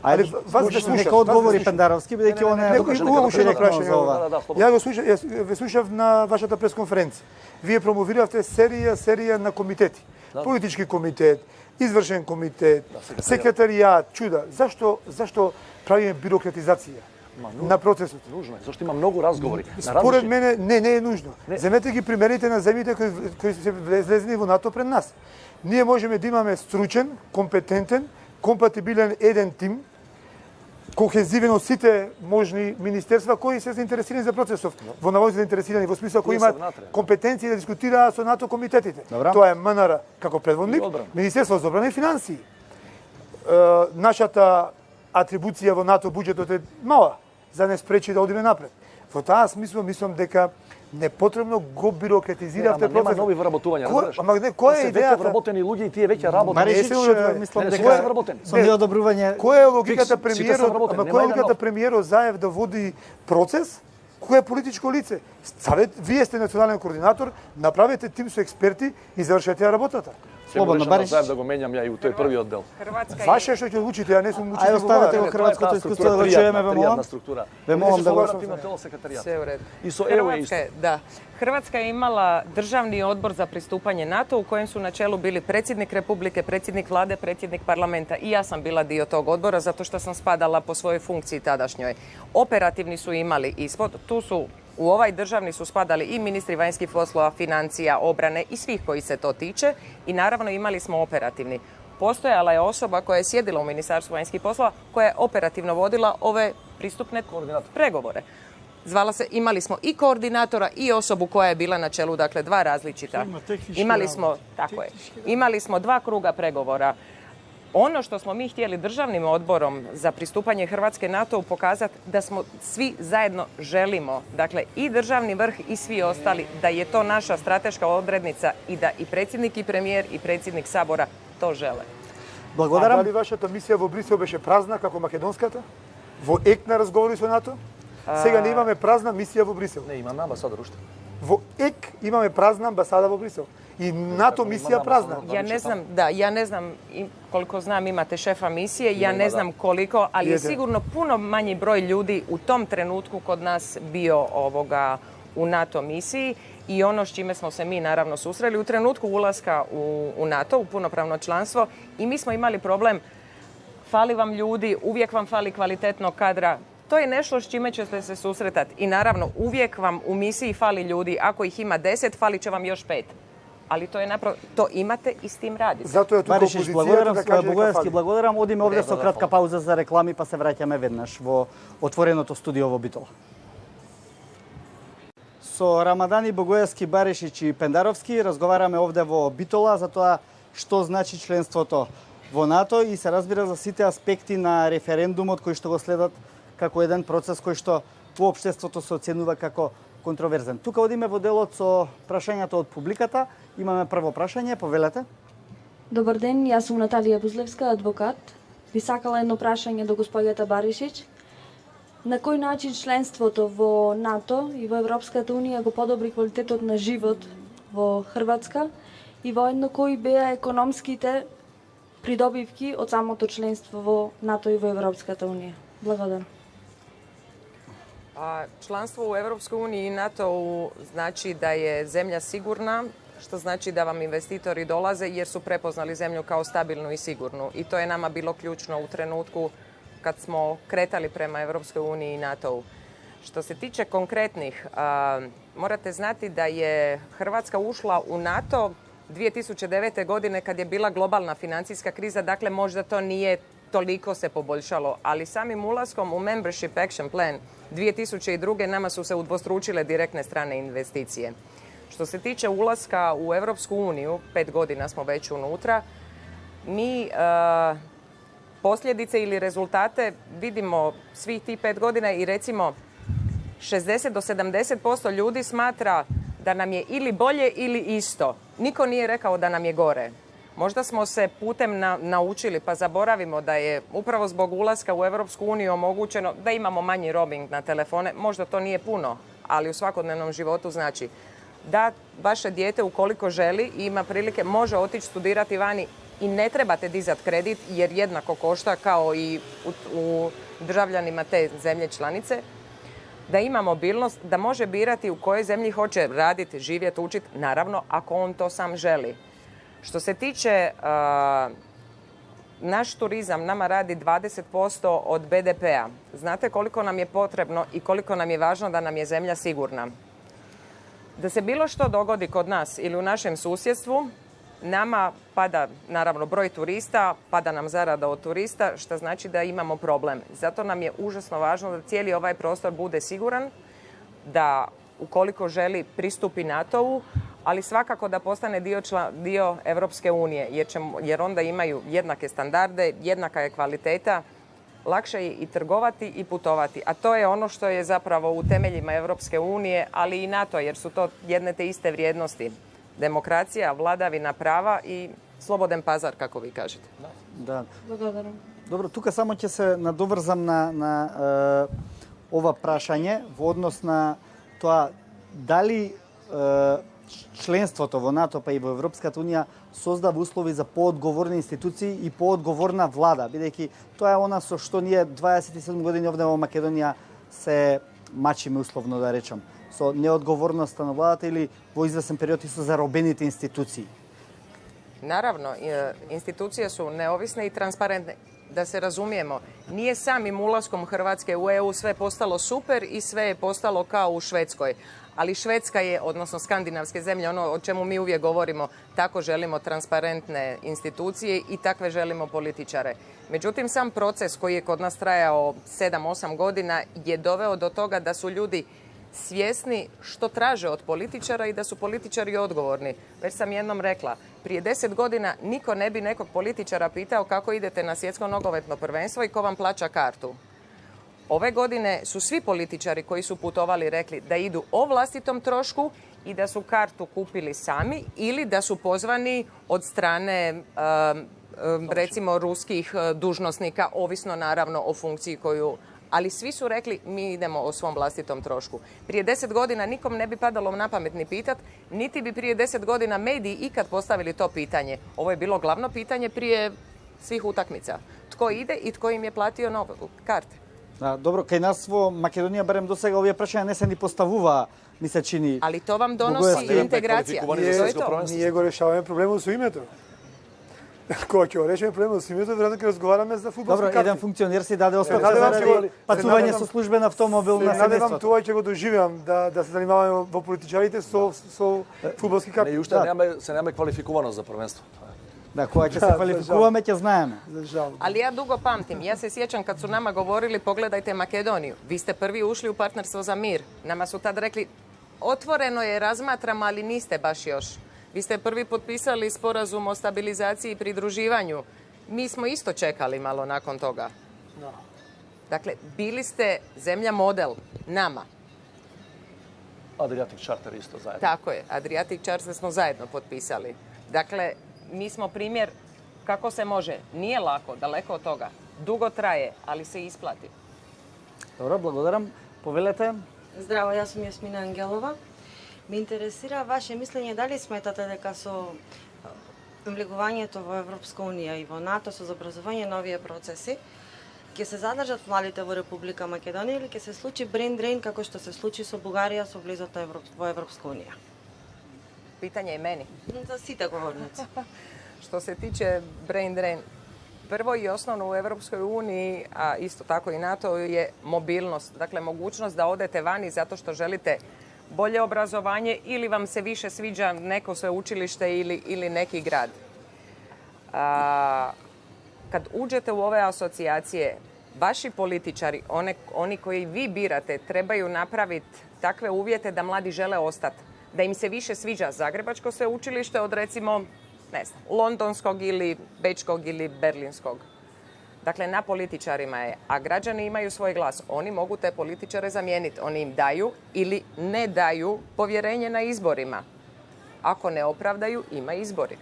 Ајде, нека одговори Пендаровски, бидејќи он е директно за ова. Јас ве слушав на вашата пресконференција. Вие промовиравте серија на комитети. Политички комитет, извршен комитет, секретаријат, чуда. Зашто правиме бирократизација на процесот? Нужно е, зашто има многу разговори. Според мене не е нужно. Земете ги примерите на земјите кои се влезли во НАТО пред нас. Ние можеме да имаме стручен, компетентен, компатибилен еден тим, кохезивен од сите можни министерства кои се заинтересирани за процесов. Во навози заинтересирани во смисла кои имаат компетенции да дискутираат со НАТО комитетите. Тоа е МНР како предводник, Министерство за одбрана и финансии. Нашата атрибуција во НАТО буџетот е мала, за да не спречи да одиме напред. Во таа смисла мислам дека непотребно го бирократизиравте процесот. Нема нови вработувања, разбираш? Ама која е идејата? Веќе вработени луѓе и тие веќе работат. Маришич, мислам дека со неодобрување. Која е логиката премиерот Заев да води процес? Кој е политичко лице? Вие сте национален координатор, направете тим со експерти и завршете работата. Слободно, Бариш. Заев да го менјам ја и у тој првиот дел. Ваше што ќе одлучите, ја не сум учител. Ајде оставете го хрватското искуство да го чуеме, ве молам. Ве молам да го Sve u redu. И со ЕУ е исто. Hrvatska je imala državni odbor za pristupanje NATO u kojem su na čelu bili predsjednik Republike, predsjednik vlade, predsjednik parlamenta i ja sam bila dio tog odbora zato što sam spadala po svojoj funkciji tadašnjoj. Operativni su imali ispod, tu su u ovaj državni su spadali i ministri vanjskih poslova, financija, obrane i svih koji se to tiče i naravno imali smo operativni. Postojala je osoba koja je sjedila u Ministarstvu vanjskih poslova koja je operativno vodila ove pristupne pregovore. Zvala se, imali smo i koordinatora i osobu koja je bila na čelu, dakle dva različita. Imali smo dva kruga pregovora. Ono što smo mi htjeli državnim odborom za pristupanje Hrvatske NATO-u pokazati da smo svi zajedno želimo, dakle i državni vrh i svi ostali, da je to naša strateška odrednica i da i predsjednik i premijer i predsjednik Sabora to žele. Благодарам. А дали вашата мисија во Брисел беше празна како македонската? Во ЕК на разговори со НАТО? Сега не имаме празна мисија во Брисел. Не имаме амбасадор уште. Во ЕК имаме празна амбасада во Брисел. I NATO misija prazna. Ja ne znam koliko znam imate šefa misije, ja ne znam koliko, ali je sigurno puno manji broj ljudi u tom trenutku kod nas bio u NATO misiji i ono s čime smo se mi naravno susreli u trenutku ulaska u NATO, u punopravno članstvo i mi smo imali problem, fali vam ljudi, uvijek vam fali kvalitetnog kadra. To je nešto s čime ćete se susretati i naravno uvijek vam u misiji fali ljudi, ako ih ima 10, falit će vam još 5. Ali to je to imate i s tim radite. Zato je тука опозицијата да каже Богоевски, благодарам. Одиме овде со кратка пауза за реклами, па се враќаме веднаш во отвореното студио во Битола. Со Рамадани Богоевски, Баришич и Пендаровски разговараме овде во Битола за тоа што значи членството во НАТО и се разбира за сите аспекти на референдумот кои што го следат како еден процес кој што во општеството се оценува како контроверзен. Тука одиме во делот со прашањето од публиката. Имаме прво прашање, повелете. Добар ден, јас сум Наталија Бузлевска, адвокат. Би сакала едно прашање до господјата Баришич. На кој начин членството во НАТО и во Европската Унија го подобри квалитетот на живот во Хрватска и воедно кои беа економските придобивки од самото членство во НАТО и во Европската Унија? Благодарам. Članstvo u Europskoj uniji i NATO-u znači da je zemlja sigurna, što znači da vam investitori dolaze jer su prepoznali zemlju kao stabilnu i sigurnu. I to je nama bilo ključno u trenutku kad smo kretali prema Europskoj uniji i NATO-u. Što se tiče konkretnih, morate znati da je Hrvatska ušla u NATO 2009. godine kad je bila globalna financijska kriza, dakle možda to nije toliko se poboljšalo, ali samim ulaskom u Membership Action Plan 2002. nama su se udvostručile direktne strane investicije. Što se tiče ulaska u Europsku uniju, 5 godina smo već unutra, mi posljedice ili rezultate vidimo svih tih 5 godina i recimo 60 do 70% ljudi smatra da nam je ili bolje ili isto. Niko nije rekao da nam je gore. Možda smo se putem naučili pa zaboravimo da je upravo zbog ulaska u Europsku uniju omogućeno da imamo manji roaming na telefone. Možda to nije puno, ali u svakodnevnom životu znači da vaše dijete ukoliko želi i ima prilike može otići studirati vani i ne trebate dizati kredit jer jednako košta kao i u državljanima te zemlje članice. Da ima mobilnost, da može birati u kojoj zemlji hoće raditi, živjeti, učiti, naravno ako on to sam želi. Što se tiče, naš turizam nama radi 20% od BDP-a. Znate koliko nam je potrebno i koliko nam je važno da nam je zemlja sigurna. Da se bilo što dogodi kod nas ili u našem susjedstvu, nama pada naravno broj turista, pada nam zarada od turista, što znači da imamo problem. Zato nam je užasno važno da cijeli ovaj prostor bude siguran, da ukoliko želi pristupi NATO-u, ali svakako da postane dio Europske unije, jer onda imaju jednake standarde, jednaka je kvaliteta, lakše je i trgovati i putovati. A to je ono što je zapravo u temeljima Europske unije, ali i NATO, jer su to jedne te iste vrijednosti. Demokracija, vladavina prava i sloboden pazar, kako vi kažete. Да. Благодарам. Добро, тука само ќе се надоврзам на ова прашање во однос на тоа дали членството во НАТО па и во Европската унија создава услови за поодговорни институции и поодговорна влада, бидејќи тоа е она со што ние 27 години овде во Македонија се мачиме условно да речам, со неодговорноста на владата или во извесен период и со заробените институции. Naravno, institucije su neovisne i transparentne. Da se razumijemo, nije samim ulaskom Hrvatske u EU sve postalo super i sve je postalo kao u Švedskoj. Ali Švedska je, odnosno skandinavske zemlje, ono o čemu mi uvijek govorimo, tako želimo transparentne institucije i takve želimo političare. Međutim, sam proces koji je kod nas trajao 7-8 godina je doveo do toga da su ljudi svjesni što traže od političara i da su političari odgovorni. Već sam jednom rekla, prije 10 godina niko ne bi nekog političara pitao kako idete na svjetsko nogometno prvenstvo i ko vam plaća kartu. Ove godine su svi političari koji su putovali rekli da idu o vlastitom trošku i da su kartu kupili sami ili da su pozvani od strane recimo ruskih dužnosnika, ovisno naravno o funkciji koju... Ali svi su rekli mi idemo o svom vlastitom trošku. Prije 10 godina nikom ne bi padalo na pamet ni pitat, niti bi prije 10 godina mediji ikad postavili to pitanje. Ovo je bilo glavno pitanje prije svih utakmica. Tko ide i tko im je platio karte. Да, добро, кај нас во Македонија барем досега овие прашања не се ни поставува, ми се чини. Ali to vam donosi integracija. To je to. Ние го решаваме проблемот со името. Кога ќе го решиме проблемот со името, веројатно ќе разговараме за фудбалски Добро, карти. еден функционер си даде оставка заради патување со службен автомобил на Надевам семејството. тоа ќе го доживеам да се занимаваме во политичарите со фудбалски Не, карти. и уште немаме квалификуваност за првенство. Да, кога ќе се квалификуваме, ќе знаеме. За жал. Ali ja dugo pamtim. Ja se sjećam kad su nama govorili pogledajte Makedoniju. Vi ste prvi ušli u partnerstvo za mir. Nama su tad rekli otvoreno je, razmatramo, ali niste baš još. Vi ste prvi potpisali sporazum o stabilizaciji i pridruživanju. Mi smo isto čekali malo nakon toga. Dakle, bili ste zemlja model nama. Adriatic Charter isto zajedno. Tako je, Adriatic Charter smo zajedno potpisali. Dakle, mi smo primjer kako se može. Nije lako, daleko od toga. Dugo traje, ali se isplati. Добро, благодарам. Повелете. Здраво, јас сум Јасмина Ангелова. Ме интересира ваше мислење дали сметате дека со влегувањето во Европска унија и во НАТО со образување на овие процеси ќе се задржат младите во Република Македонија или ќе се случи брейн дрейн како што се случи со Бугарија со влизот во Европска унија? Pitanje je meni. За сите говорници. Što se tiče brain drain, prvo i osnovno u Europskoj uniji, a isto tako i NATO, je mobilnost. Dakle, mogućnost da odete vani zato što želite bolje obrazovanje ili vam se više sviđa neko sveučilište ili neki grad. Kad uđete u ove asocijacije, vaši političari, oni koji vi birate, trebaju napraviti takve uvjete da mladi žele ostati. Da im se više sviđa Zagrebačko sveučilište od recimo, ne znam, Londonskog ili Bečkog ili Berlinskog. Dakle, na političarima je, a građani imaju svoj glas. Oni mogu te političare zamijeniti. Oni im daju ili ne daju povjerenje na izborima. Ako ne opravdaju, ima izbori.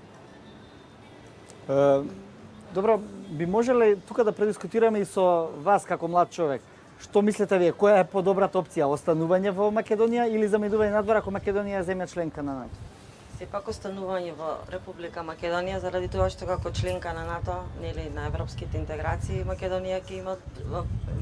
Добро, би можеле тука да предискутираме и со вас како млад човек. Што мислите вие, која е подобрата опција, останување во Македонија или заминување надвор ако Македонија е земја членка на НАТО? Сепак останување во Република Македонија заради тоа што како членка на НАТО, нели на европските интеграции, Македонија ќе има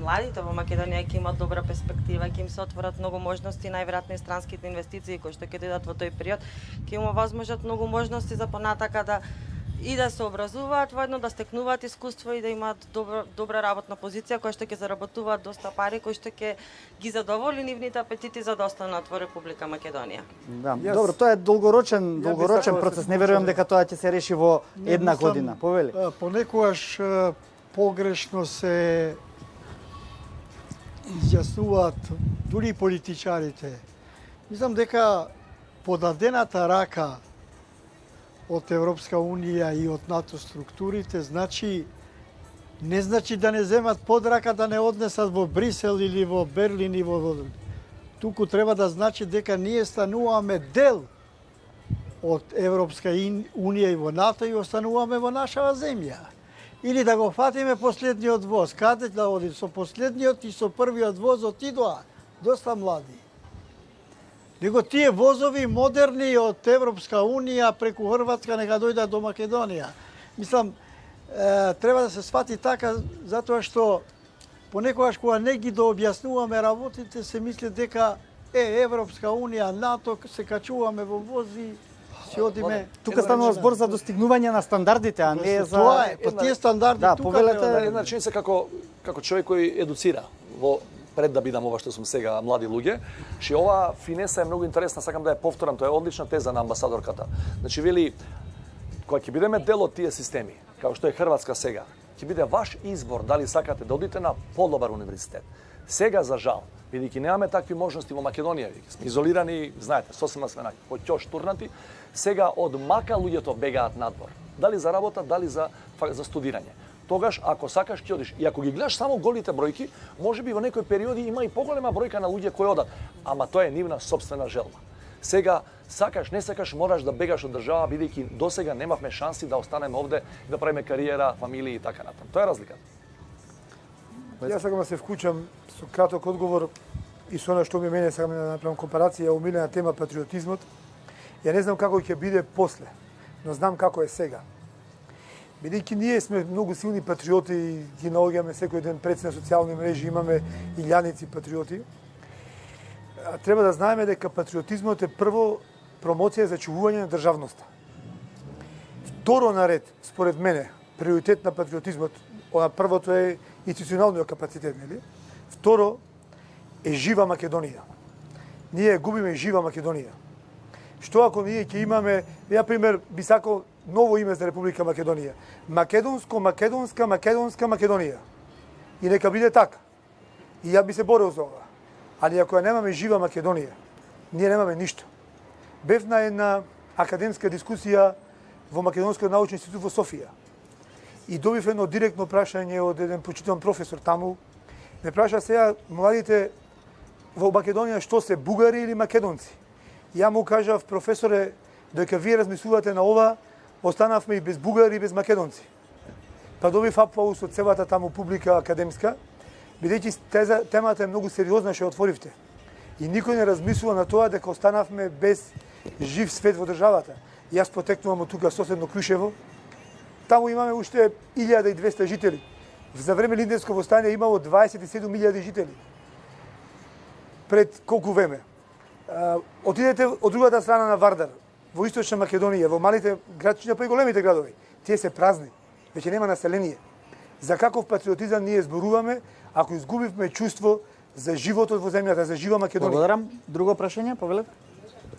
младите во Македонија ќе имат добра перспектива, ќе им се отворат многу можности, најверојатно и странските инвестиции кои што ќе дојдат во тој период, ќе има возможност многу можности за понатака да и да се образуваат воедно, да стекнуваат искуство и да имаат добра работна позиција која што ќе заработуваат доста пари кои што ќе ги задоволи нивните апетити за да останат во Република Македонија. Да, добро, тоа е долгорочен процес. Не верувам дека тоа ќе се реши во една година. Повели. Понекогаш погрешно се изјаснуваат дури и политичарите. Мислам дека подадената рака од Европска Унија и од НАТО структурите, не значи да не земат подрака да не однесат во Брисел или во Берлин и во туку треба да значи дека ние стануваме дел од Европска Унија и во НАТО и остануваме во нашава земја. Или да го фатиме последниот воз. Каде да оди? Со последниот и со првиот воз отидоа доста млади. Него тие возови модерни од Европска Унија преку Хрватска нека дојдат до Македонија. Мислам, треба да се свати така, затоа што понекогаш кога не ги дообјаснуваме работите, се мисли дека Европска Унија, НАТО, се качуваме во вози, си одиме. Тука станува збор за достигнување на стандардите, а не за... Тоа е, па тие стандарди тука повелете... Една реченица како човек кој едуцира пред да бидам ова што сум сега, млади луѓе, че ова финеса е многу интересна, сакам да ја повторам, тоа е одлична теза на амбасадорката. Значи, вели, кога ќе бидеме дел од тие системи, како што е Хрватска сега, ќе биде ваш избор дали сакате да одите на подобар универзитет. Сега, за жал, бидејќи немаме такви можности во Македонија, сме изолирани, знаете, сосема сме ќе штурнати, сега од мака луѓето бегаат надвор. Дали за работа, дали за студирање. Тогаш, ако сакаш, ќе одиш. И ако ги гледаш само голите бројки, можеби во некои периоди има и поголема бројка на луѓе кои одат. Ама тоа е нивна собствена желба. Сега, сакаш, не сакаш, мораш да бегаш од држава, бидејќи досега немавме шанси да останеме овде, да правиме кариера, фамилија и така натаму. Тоа е разликата. Јас сакам да се вклучам со краток одговор и со она што мене сакам да направам компарација, омилена тема патриотизмот. Ја не знам како ќе биде после, но знам како е сега. Бидејќи ние сме многу силни патриоти и ги наоѓаме секој ден пред на социјални мрежи, имаме илјаници патриоти. Треба да знаеме дека патриотизмот е прво промоција за чувување на државноста. Второ наред, според мене, приоритет на патриотизмот, првото е институционалниот капацитет, нели? Второ е жива Македонија. Ние губиме жива Македонија. Што ако ние ќе имаме, ја пример, би сакал ново име за Република Македонија. Македонска Македонија. И нека биде така. И ја би се борел за ова. Али ако ја немаме жива Македонија, ние немаме ништо. Бев на една академска дискусија во Македонскиот научен институт во Софија. И добив едно директно прашање од еден почитуван професор таму. Ме праша сега младите во Македонија што се, бугари или македонци? Ја му кажав, професоре, дека вие размислувате на ова, останавме и без бугари и без македонци. Па добив аплауз од целата таму публика академска, бидејќи темата е многу сериозна што отворивте. И никој не размислува на тоа дека останавме без жив свет во државата. Јас потекнувам од тука соседно Клишево. Таму имаме уште 1200 жители. За време Линденско востание имало 27.000 жители. Пред колку време? Отидете од другата страна на Вардар, во Источна Македонија, во малите градчиња, па и големите градови. Тие се празни, веќе нема население. За каков патриотизам ние зборуваме, ако изгубивме чувство за животот во земјата, за жива Македонија? Благодарам. Друго прашање, повелете?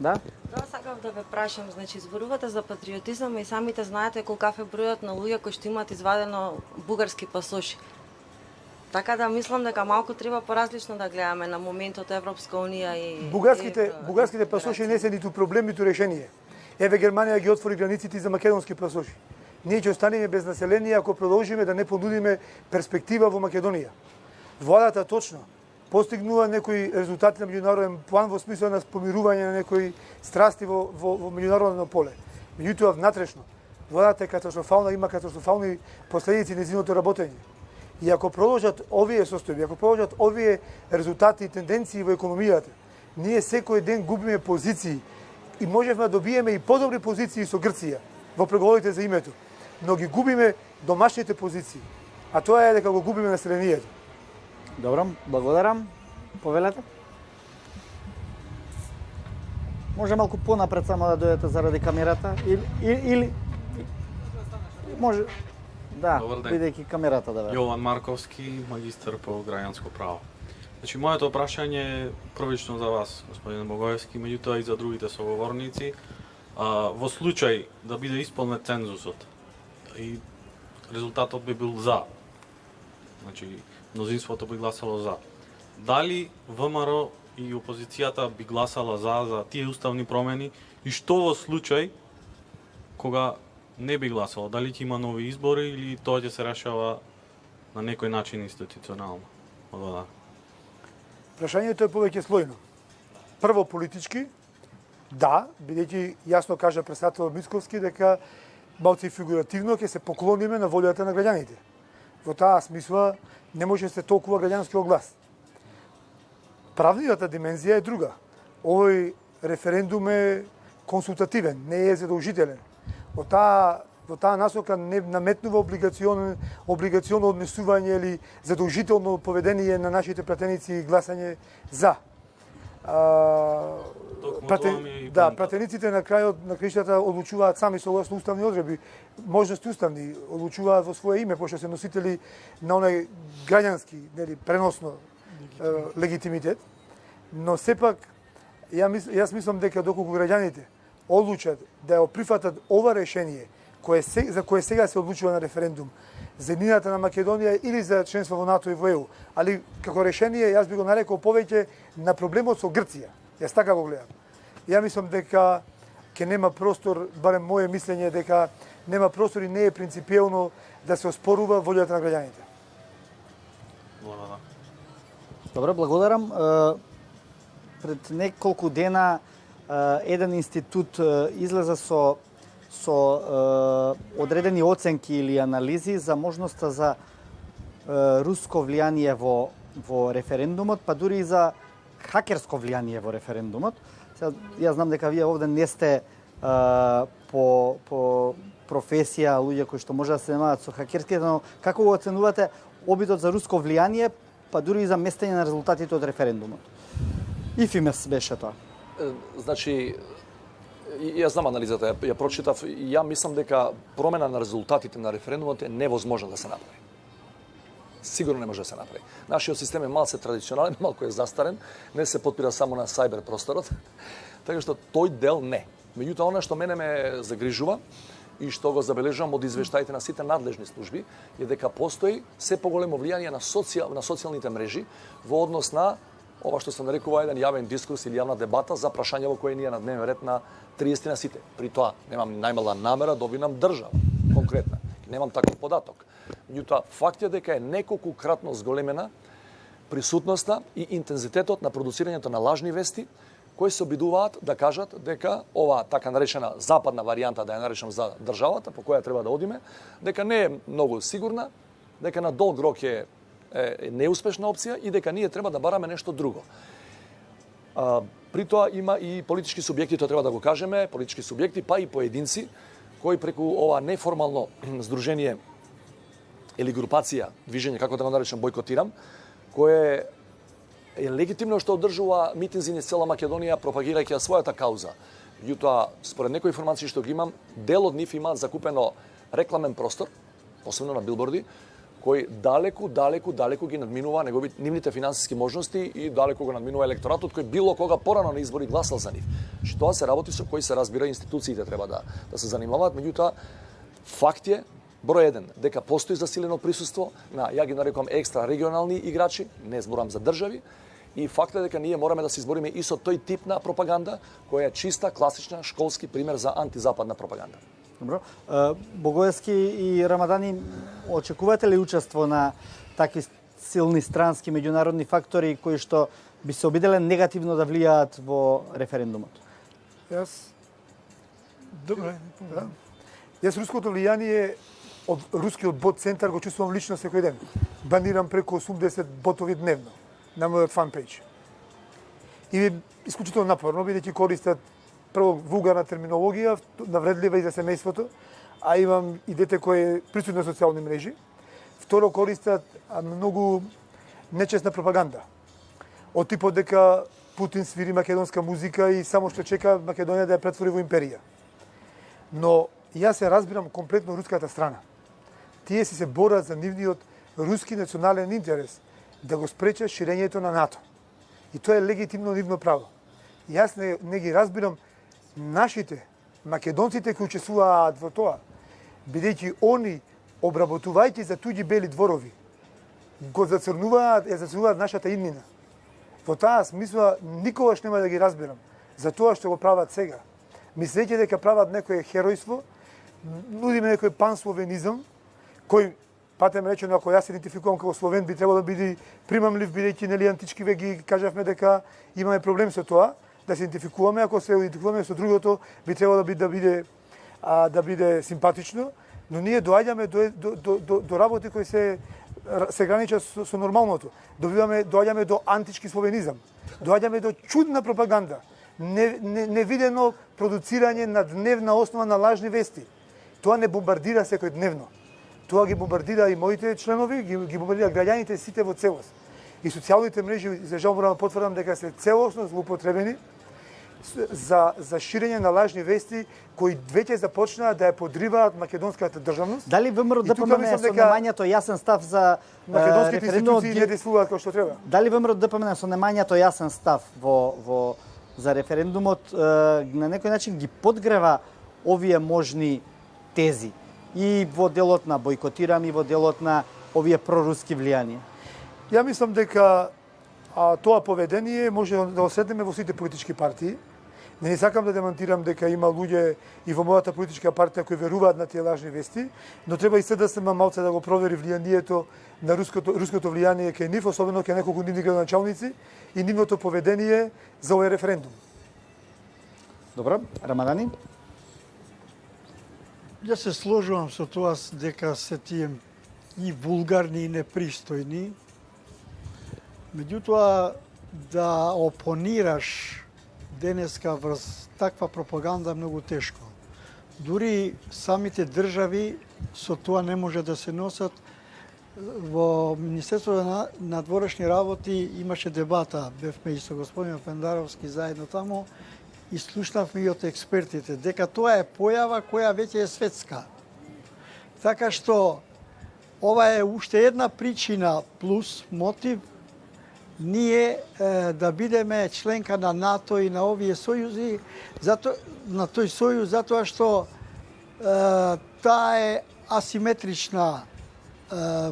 Да. Тоа сакав да ве прашам, значи зборувате за патриотизам и самите знаете колкав е бројот на луѓе кои што имаат извадено бугарски пасоши. Така да мислам дека малку треба поразлично да гледаме на моментот Европска Унија и бугарските пасоши не се ниту проблем, ниту решение. Еве Германија ги отвори границите за македонски пасоши. Ние ќе останеме без население ако продолжиме да не понудиме перспектива во Македонија. Владата точно постигнува некои резултати на меѓународен план во смисла на помирување на некои страсти во меѓународно поле. Меѓутоа внатрешно водата е катастрофална, има катастрофални последици незиното работење. И ако продолжат овие состојби, ако продолжат овие резултати и тенденции во економијата, ние секој ден губиме позиции и можевме да добиеме и подобри позиции со Грција во преговорите за името, но ги губиме домашните позиции. А тоа е дека го губиме населението. Добро, благодарам. Повелете. Може малку понапред само да дојдете заради камерата или може да, бидејќи камерата да ве. Јован Марковски, магистар по граѓанско право. Значи, моето прашање е првично за вас, господин Богоевски, меѓутоа и за другите соговорници. Во случај да биде исполнет цензусот и резултатот би бил за, значи, мнозинството би гласало за. Дали ВМРО и опозицијата би гласала за тие уставни промени и што во случај кога не би гласало? Дали ќе има нови избори или тоа ќе се решава на некој начин институционално? Благодарам. Прашањето е повеќе слојно. Прво политички, да, бидејќи јасно кажа председател Мицковски дека малку фигуративно ќе се поклониме на волјата на граѓаните. Во таа смисла не може да се толкува граѓански оглас. Правнината димензија е друга. Овој референдум е консултативен, не е задолжителен. Во таа насока не наметнува облигационно однесување или задолжително поведение на нашите пратеници и гласање за. Пратениците на крајот на краиштата одлучуваат сами согласно уставни одредби, можности уставни, одлучуваат во свое име, пошто се носители на онај граѓански, нели, преносно легитимитет. Но сепак, јас мислам дека доколку граѓаните одлучат да ја прифатат ова решение за кое сега се одлучува на референдум, за еднината на Македонија или за членство во НАТО и во ЕУ, али како решение јас би го нарекол повеќе на проблемот со Грција. Јас така го гледам. Ја мислам дека ќе нема простор, барем моје мислење, дека нема простор и не е принципиелно да се оспорува волјата на граѓаните. Добро, благодарам. Пред неколку дена еден институт излезе со одредени оценки или анализи за можноста за руско влијание во референдумот, па дури и за хакерско влијание во референдумот. Јас знам дека вие овде не сте по професија луѓе кои што може да се занимаваат со хакерските, но како го оценувате обидот за руско влијание, па дури и за местење на резултатите од референдумот? ИФИМЕС беше тоа. Значи, јас знам анализата, ја прочитав и ја мислам дека промена на резултатите на референдумот е невозможно да се направи. Сигурно не може да се направи. Нашиот систем е малце традиционален, малку е застарен, не се подпира само на сајбер просторот, така што тој дел не. Меѓутоа, она што мене ме загрижува и што го забележувам од извештаите на сите надлежни служби е дека постои се поголемо влијание на социјалните мрежи во однос на ова што се нарекува еден јавен дискурс или јавна дебата за прашања во кои ние на дневен ред на 30 на сите. При тоа немам најмала намера да обвинам држава конкретна. Немам таков податок. Меѓутоа, факт е дека е неколкукратно зголемена присутноста и интензитетот на продуцирањето на лажни вести кои се обидуваат да кажат дека ова така наречена западна варијанта, да ја наречам за државата, по која треба да одиме, дека не е многу сигурна, дека на долг рок е неуспешна опција и дека ние треба да бараме нешто друго. При тоа има и политички субјекти, тоа треба да го кажеме, политички субјекти, па и поединци, кои преку ова неформално здружение или групација, движење, како да го наречам, бойкотирам, кое е легитимно што одржува митинзи низ цела Македонија, пропагирајќи својата кауза. Меѓутоа, според некои информации што ги имам, дел од нив имаат закупено рекламен простор, посебно на билборди, кој далеку ги надминува нивните финансиски можности и далеку го надминува електоратот кој било кога порано на избори гласал за нив. Што тоа се работи со кои се разбира институциите треба да се занимаваат, меѓутоа факт е број 1 дека постои засилено присуство на, ја ги нарекувам, екстра регионални играчи, не зборам за држави, и факт е дека ние мораме да се избориме и со тој тип на пропаганда која е чиста, класична, школски пример за антизападна пропаганда. Добро. Богоевски и Рамадани, очекувате ли учество на такви силни странски меѓународни фактори кои што би се обиделе негативно да влијаат во референдумот? Добре. Јас руското влијание од рускиот бот центар го чувствувам лично секој ден. Банирам преку 80 ботови дневно на мојот фан пејдж. И е исклучително напорно, бидејќи користат прво вулгарна терминологија, навредлива и за семејството, а имам и дете кое е присутно на социјални мрежи. Второ, користат многу нечестна пропаганда. Од типот дека Путин свири македонска музика и само што чека Македонија да ја претвори во империја. Но јас се разбирам комплетно руската страна. Тие се борат за нивниот руски национален интерес да го спречат ширењето на НАТО. И тоа е легитимно нивно право. Јас не ги разбирам нашите македонците кои учествуваат во тоа, бидејќи они, обработувајќи за туѓи бели дворови, го зацрнуваат нашата иднина. Во таа смисла никогаш нема да ги разбирам за тоа што го прават сега. Мислејќи дека прават некое херојство, нудиме некој пансловенизам, кој, патем речено, ако јас се идентификувам како словен, би требало да биде примамлив, бидејќи нели антички век ги кажавме дека имаме проблем со тоа, да се идентификуваме, ако се идентификуваме со другото, би требало да биде симпатично, но ние доаѓаме до работи кои се граничат со нормалното. Доаѓаме до антички словенизам, доаѓаме до чудна пропаганда, невидено продуцирање на дневна основа на лажни вести. Тоа не бомбардира секој дневно. Тоа ги бомбардира и моите членови, ги бомбардира граѓаните сите во целост. И социјалните мрежи, за жал морам да потврдам дека се целосно злоупотребени за ширење на лажни вести кои веќе започнаа да ја подриваат македонската државност. Дали ВМРО-ДПМН со немањето јасен став за македонските институции не действуваат како што треба? Дали ВМРО-ДПМН со немањето јасен став за референдумот на некој начин ги подгрева овие можни тези и во делот на бойкотирам и во делот на овие проруски влијанија? Ја мислам дека тоа поведение може да осетиме во сите политички партии. Не сакам да демонтирам дека има луѓе и во мојата политичка партија кои веруваат на тие лажни вести, но треба и СДСМ малце да го провери влијанието на руското влијание кај нив, особено кај неколку нивни градоначалници и нивното поведение за овој референдум. Добро, Рамадани? Јас се сложувам со тоа дека се тие и вулгарни и непристојни. Меѓутоа, да опонираш денеска врз таква пропаганда е многу тешко. Дури самите држави со тоа не може да се носат. Во Министерството на надворешни работи имаше дебата, бевме и со господин Пендаровски заедно таму, и слушнавме и од експертите, дека тоа е појава која веќе е светска. Така што, ова е уште една причина плюс мотив ние да бидеме членка на НАТО и на овие сојузи, на тој сојуз, затоа што таа е асиметрична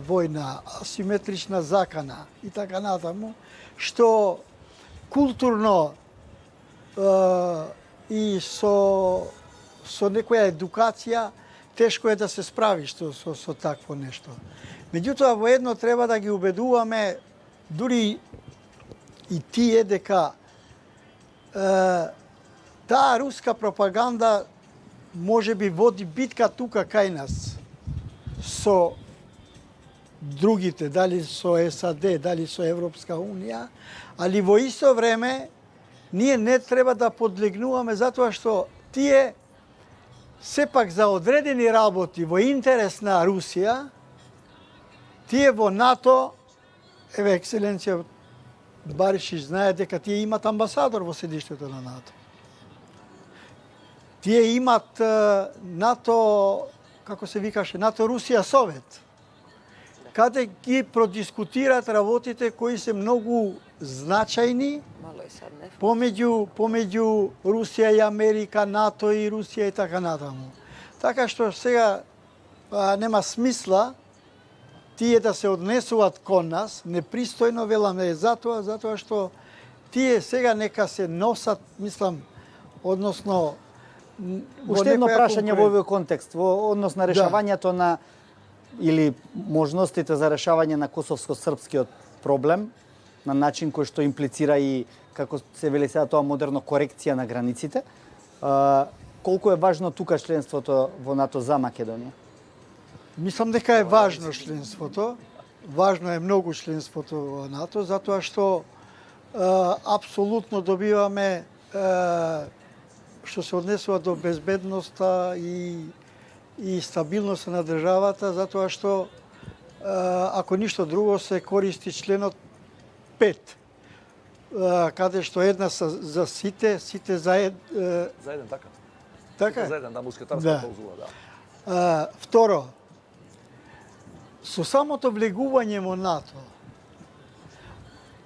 војна, асиметрична закана и така натаму, што културно и со некоја едукација тешко е да се справиш со такво нешто. Меѓутоа, во едно треба да ги убедуваме дури и тие дека таа руска пропаганда може би води битка тука кај нас со другите, дали со САД, дали со Европска Унија, али во исто време ние не треба да подлегнуваме затоа што тие сепак за одредени работи во интерес на Русија, тие во НАТО, еве екселенција Баришич знае дека тие имат амбасадор во седиштето на НАТО. Тие имат НАТО, како се викаше, НАТО Русија Совет, каде ги продискутираат работите кои се многу значајни помеѓу Русија и Америка, НАТО и Русија и така натаму. Така што сега нема смисла тие да се однесуваат кон нас, непристојно веламе затоа што тие сега нека се носат, мислам, односно уште едно прашање во овој контекст, во однос на решавањето на или можностите за решавање на косовско-српскиот проблем на начин кој што имплицира и, како се вели сега тоа модерно, корекција на границите. колку е важно тука членството во НАТО за Македонија? Мислам дека е важно членството. Важно е многу членството во НАТО, затоа што апсолутно добиваме што се однесува до безбедноста и стабилноста на државата, затоа што ако ништо друго се користи членот 5, каде што една за сите за еден, така. Така? За еден, да, мускетарска клаузула, да. Второ, со самото влегување во НАТО,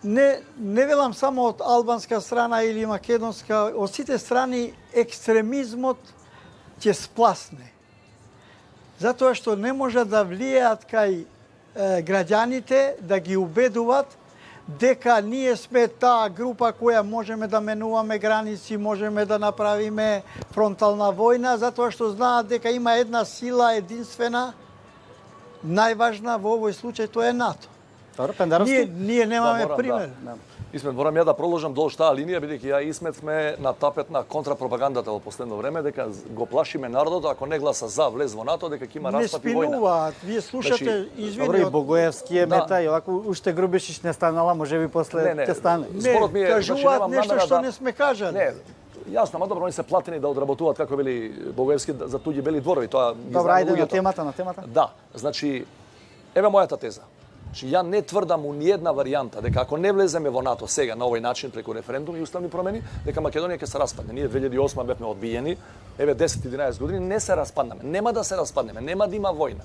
не велам само од албанска страна или македонска, од сите страни екстремизмот ќе спласне. Затоа што не може да влијаат кај граѓаните, да ги убедуваат дека ние сме таа група која можеме да менуваме граници, можеме да направиме фронтална војна, затоа што знаат дека има една сила единствена, најважна во овој случај, тоа е НАТО. Добро, Пендаровски? Ние немаме пример. Исмет, морам ја да продолжам долж таа линија, бидејќи ја Исмет сме на тапет на контрапропагандата во последно време, дека го плашиме народот, ако не гласа за влез во НАТО, дека ќе има распад и војна. Не спинуваат, вие слушате, извини. Добро, и Богоевски е мета, и овако уште Грубешич не станала, можеби после ќе стане. Не, кажуваат нешто што не сме кажали. Не, јасно, ама добро, они се платени да одработуваат, како вели Богоевски, за туѓи бели дворови, тоа ги Добро, ајде на темата. Да, значи, еве мојата теза. Ја не тврдам у ниједна варијанта дека ако не влеземе во НАТО сега на овој начин преку референдум и уставни промени, дека Македонија ќе се распадне. Ние 2008 бевме одбиени, еве 10-11 години не се распаднаме. Нема да се распаднеме, нема да има војна.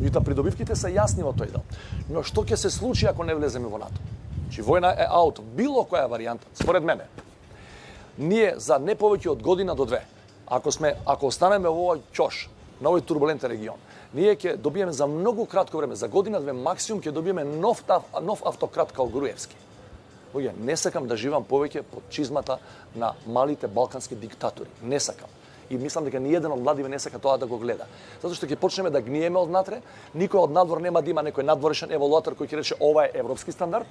Меѓутоа придобивките се јасни во тој дел. Но што ќе се случи ако не влеземе во НАТО? Значи војна е аут, било која варијанта, според мене. Ние за не повеќе од година до две, ако останеме во овој ќош, на овој турбулентен регион, ние ќе добиеме за многу кратко време, за година-две максимум ќе добиеме нов автократ као Груевски. Луѓе, не сакам да живам повеќе под чизмата на малите балкански диктатори. Не сакам. И мислам дека ниеден од младиве не сака тоа да го гледа. Затоа што ќе почнеме да гниеме однатре, никој од надвор нема да има некој надворешен еволуатор кој ќе рече ова е европски стандард,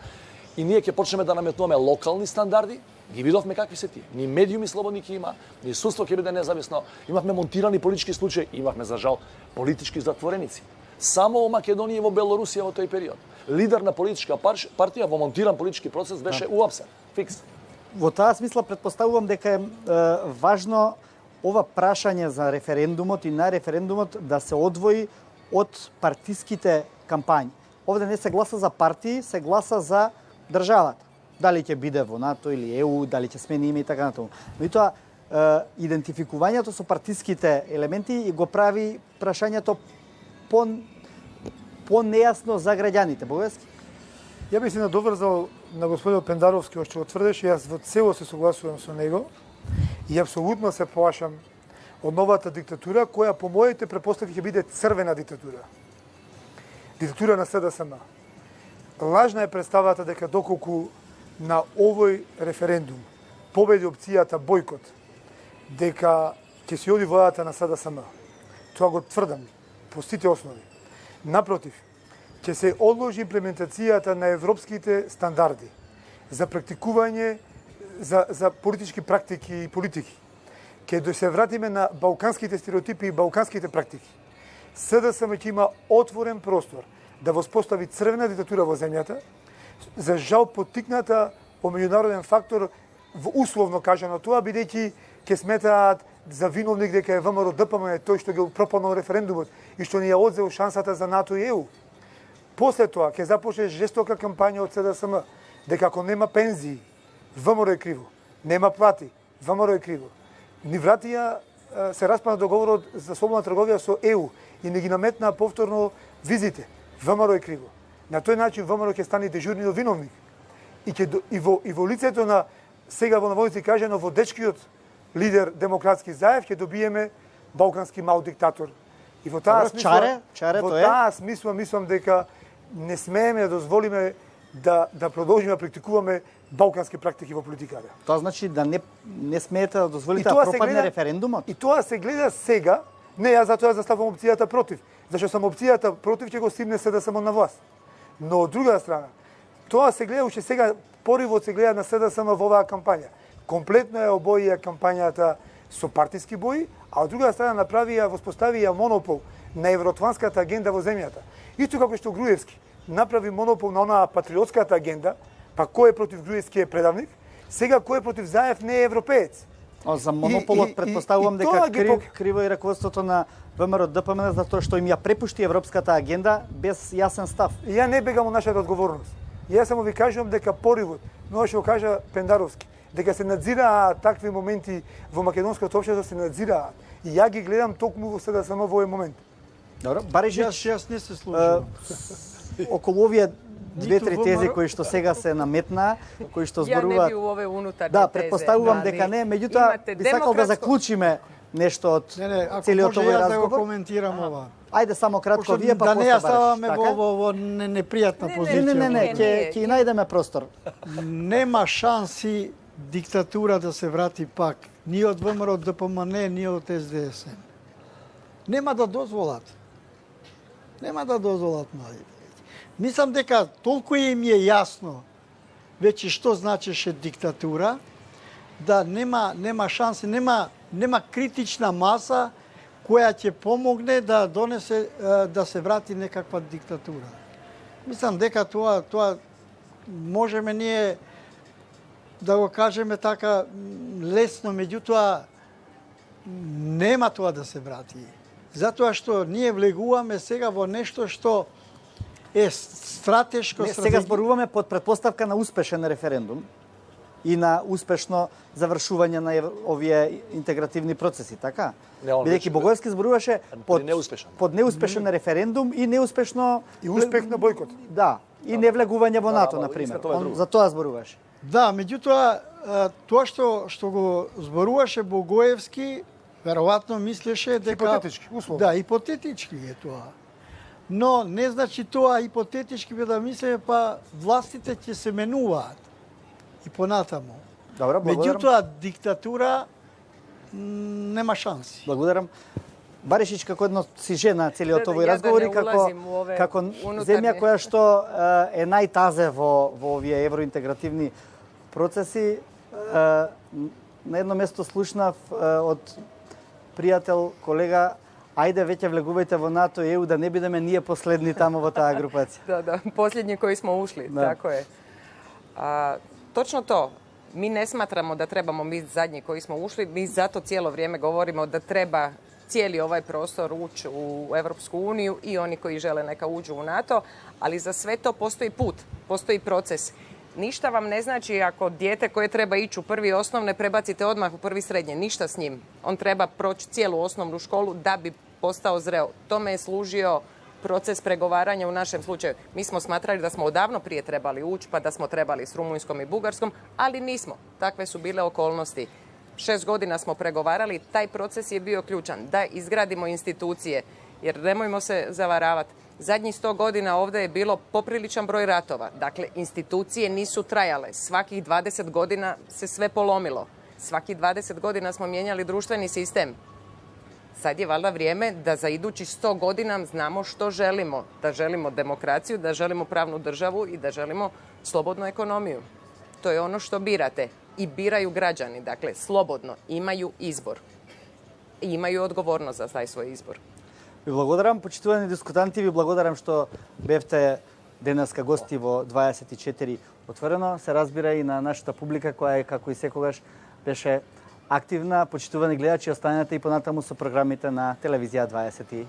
и ние ќе почнеме да наметнуваме локални стандарди. Ги видовме какви се тие. Ни медиуми слободни ќе има, ни судство ќе биде независно. Имавме монтирани политички случаи, имавме за жал политички затвореници. Само во Македонија и во Белорусија во тој период. Лидер на политичка партија во монтиран политички процес беше уапсен. Фикс. Во таа смисла претпоставувам дека е важно ова прашање за референдумот и на референдумот да се одвои од партиските кампањи. Овде не се гласа за партии, се гласа за државата. Дали ќе биде во НАТО или ЕУ, дали ќе смени име и така натаму. Меѓутоа, идентификувањето со партиските елементи го прави прашањето по-нејасно за граѓаните. Богоевски? Ја би се надоврзал на господинот Пендаровски, што го тврдеше, јас во цело се согласувам со него и апсолутно се плашам од новата диктатура, која по моите претпоставки ќе биде црвена диктатура. Диктатура на СДСМ. Лажна е представата дека доколку на овој референдум победи опцијата бојкот, дека ќе се оди водата на СДСМ. Тоа го тврдам по сите основи. Напротив, ќе се одложи имплементацијата на европските стандарди за практикување за политички практики и политики. Ќе се вратиме на балканските стереотипи и балканските практики. СДСМ ќе има отворен простор да воспостави црвена диктатура во земјата, за жал поттикната од меѓународен фактор, условно кажано тоа, бидејќи ќе сметаат за виновник дека е ВМРО ДПМН, тој што го пропаднал референдумот и што ни ја одзел шансата за НАТО и ЕУ. После тоа ќе започне жестока кампања од СДСМ, дека ако нема пензии, ВМРО е криво, нема плати, ВМРО е криво. Ни вратија се распадна договорот за слободна трговија со ЕУ и не ги наметнаа повторно визите. ВМРО е криво. На тој начин ВМРО ќе стане дежурниот виновник. И во лицето на сега во наводници кажано во дечкиот лидер Демократски Заев ќе добиеме балкански мал диктатор. И во таа смисла, мислам дека не смееме да дозволиме да продолжиме да практикуваме балкански практики во политиката. Тоа значи да не смеете да дозволите да пропадне референдумот? И тоа се гледа сега. Не, јас затоа заставам опцијата против. Зашто сам опцијата против ќе го стигне СДСМ на власт. Но од друга страна, тоа се гледа уште сега, поривот се гледа на СДСМ во оваа кампања. Комплетно е обоја кампањата со партиски бои, а од друга страна воспоставија монопол на евроатлантската агенда во земјата. Исто како што Груевски направи монопол на онаа патриотската агенда, па кој е против Груевски е предавник, сега кој е против Заев не е европеец. За монополот предпоставувам дека криво и раководството на ВМРО ДПМН затоа што им ја препушти европската агенда без јасен став. Ја не бегам од нашата одговорност. Јас само ви кажувам дека поривот, но што кажа Пендаровски, дека се надзираат такви моменти во македонското општество, се надзираат. И ја ги гледам токму сега само во овој момент. Добро, Баришич, Јас не се служам. околу овие две-три тези кои што сега се наметнаа, кои што зборуваат. Ја не би у ове унутарни Да, тезе. предпоставувам дека не, меѓутоа би сакал да заклучиме нешто од целиот овој јас да го разговор. коментирам ова. Ајде само кратко вие, па да не ја после ставаме Баришич, во непријатна позиција. Не, ќе најдеме простор. Нема шанси диктатура да се врати пак, ни од ВМРО ДПМН, ни од СДСМ. Нема да дозволат. Нема да дозволат младите. Мислам дека толку им е јасно веќе што значеше диктатура, да нема шанси, нема критична маса која ќе помогне да донесе да се врати некаква диктатура. Мислам дека тоа можеме ние да го кажеме така лесно, меѓутоа нема тоа да се врати. Затоа што ние влегуваме сега во нешто што е стратешко. Сега зборуваме под предпоставка на успешен референдум и на успешно завршување на овие интегративни процеси, така? Бидејќи Богоевски зборуваше под неуспешен референдум и неуспешно и успех на бојкот. Да, и невлегување во НАТО, на пример. За тоа зборуваше. Да, меѓутоа тоа што го зборуваше Богоевски, веројатно мислеше дека хипотетички, условно. Да, хипотетички е тоа. Но не значи тоа хипотетички да мислиме, па властите ќе се менуваат и понатаму. Добро, благодарам. Меѓутоа диктатура нема шанси. Благодарам. Баришич како едно си жена целиот овој разговор и како земја која што е најтазе во овие евроинтегративни процеси, на едно место слушнав од пријател, колега, ајде веќе влегувајте во НАТО и ЕУ, да не бидеме ние последни таму во таа групација. Да, последни кои смо ушли, тако е. Точно то. Mi ne smatramo da trebamo mi zadnji koji smo ušli, mi zato cijelo vrijeme govorimo da treba cijeli ovaj prostor ući u Europsku uniju i oni koji žele neka uđu u NATO, ali za sve to postoji put, postoji proces. Ništa vam ne znači ako dijete koje treba ići u prvi osnovne prebacite odmah u prvi srednje, ništa s njim. On treba proći cijelu osnovnu školu da bi postao zreo. Tome je služio proces pregovaranja u našem slučaju. Mi smo smatrali da smo odavno prije trebali ući, pa da smo trebali s Rumunjskom i Bugarskom, ali nismo. Takve su bile okolnosti. 6 godina smo pregovarali, taj proces je bio ključan. Da izgradimo institucije, jer nemojmo se zavaravati. Zadnjih 100 godina ovdje je bilo popriličan broj ratova. Dakle, institucije nisu trajale. Svakih 20 godina se sve polomilo. Svakih 20 godina smo mijenjali društveni sistem. Sad je valjda vrijeme da za idućih 100 godina znamo što želimo. Da želimo demokraciju, da želimo pravnu državu i da želimo slobodnu ekonomiju. To je ono što birate. I biraju građani. Dakle, slobodno imaju izbor. I imaju odgovornost za taj svoj izbor. Ви благодарам, почитувани дискутанти, ви благодарам што бевте денеска гости во 24 отворено. Се разбира и на нашата публика која е како и секогаш беше активна. Почитувани гледачи, останете и понатаму со програмите на телевизија 24.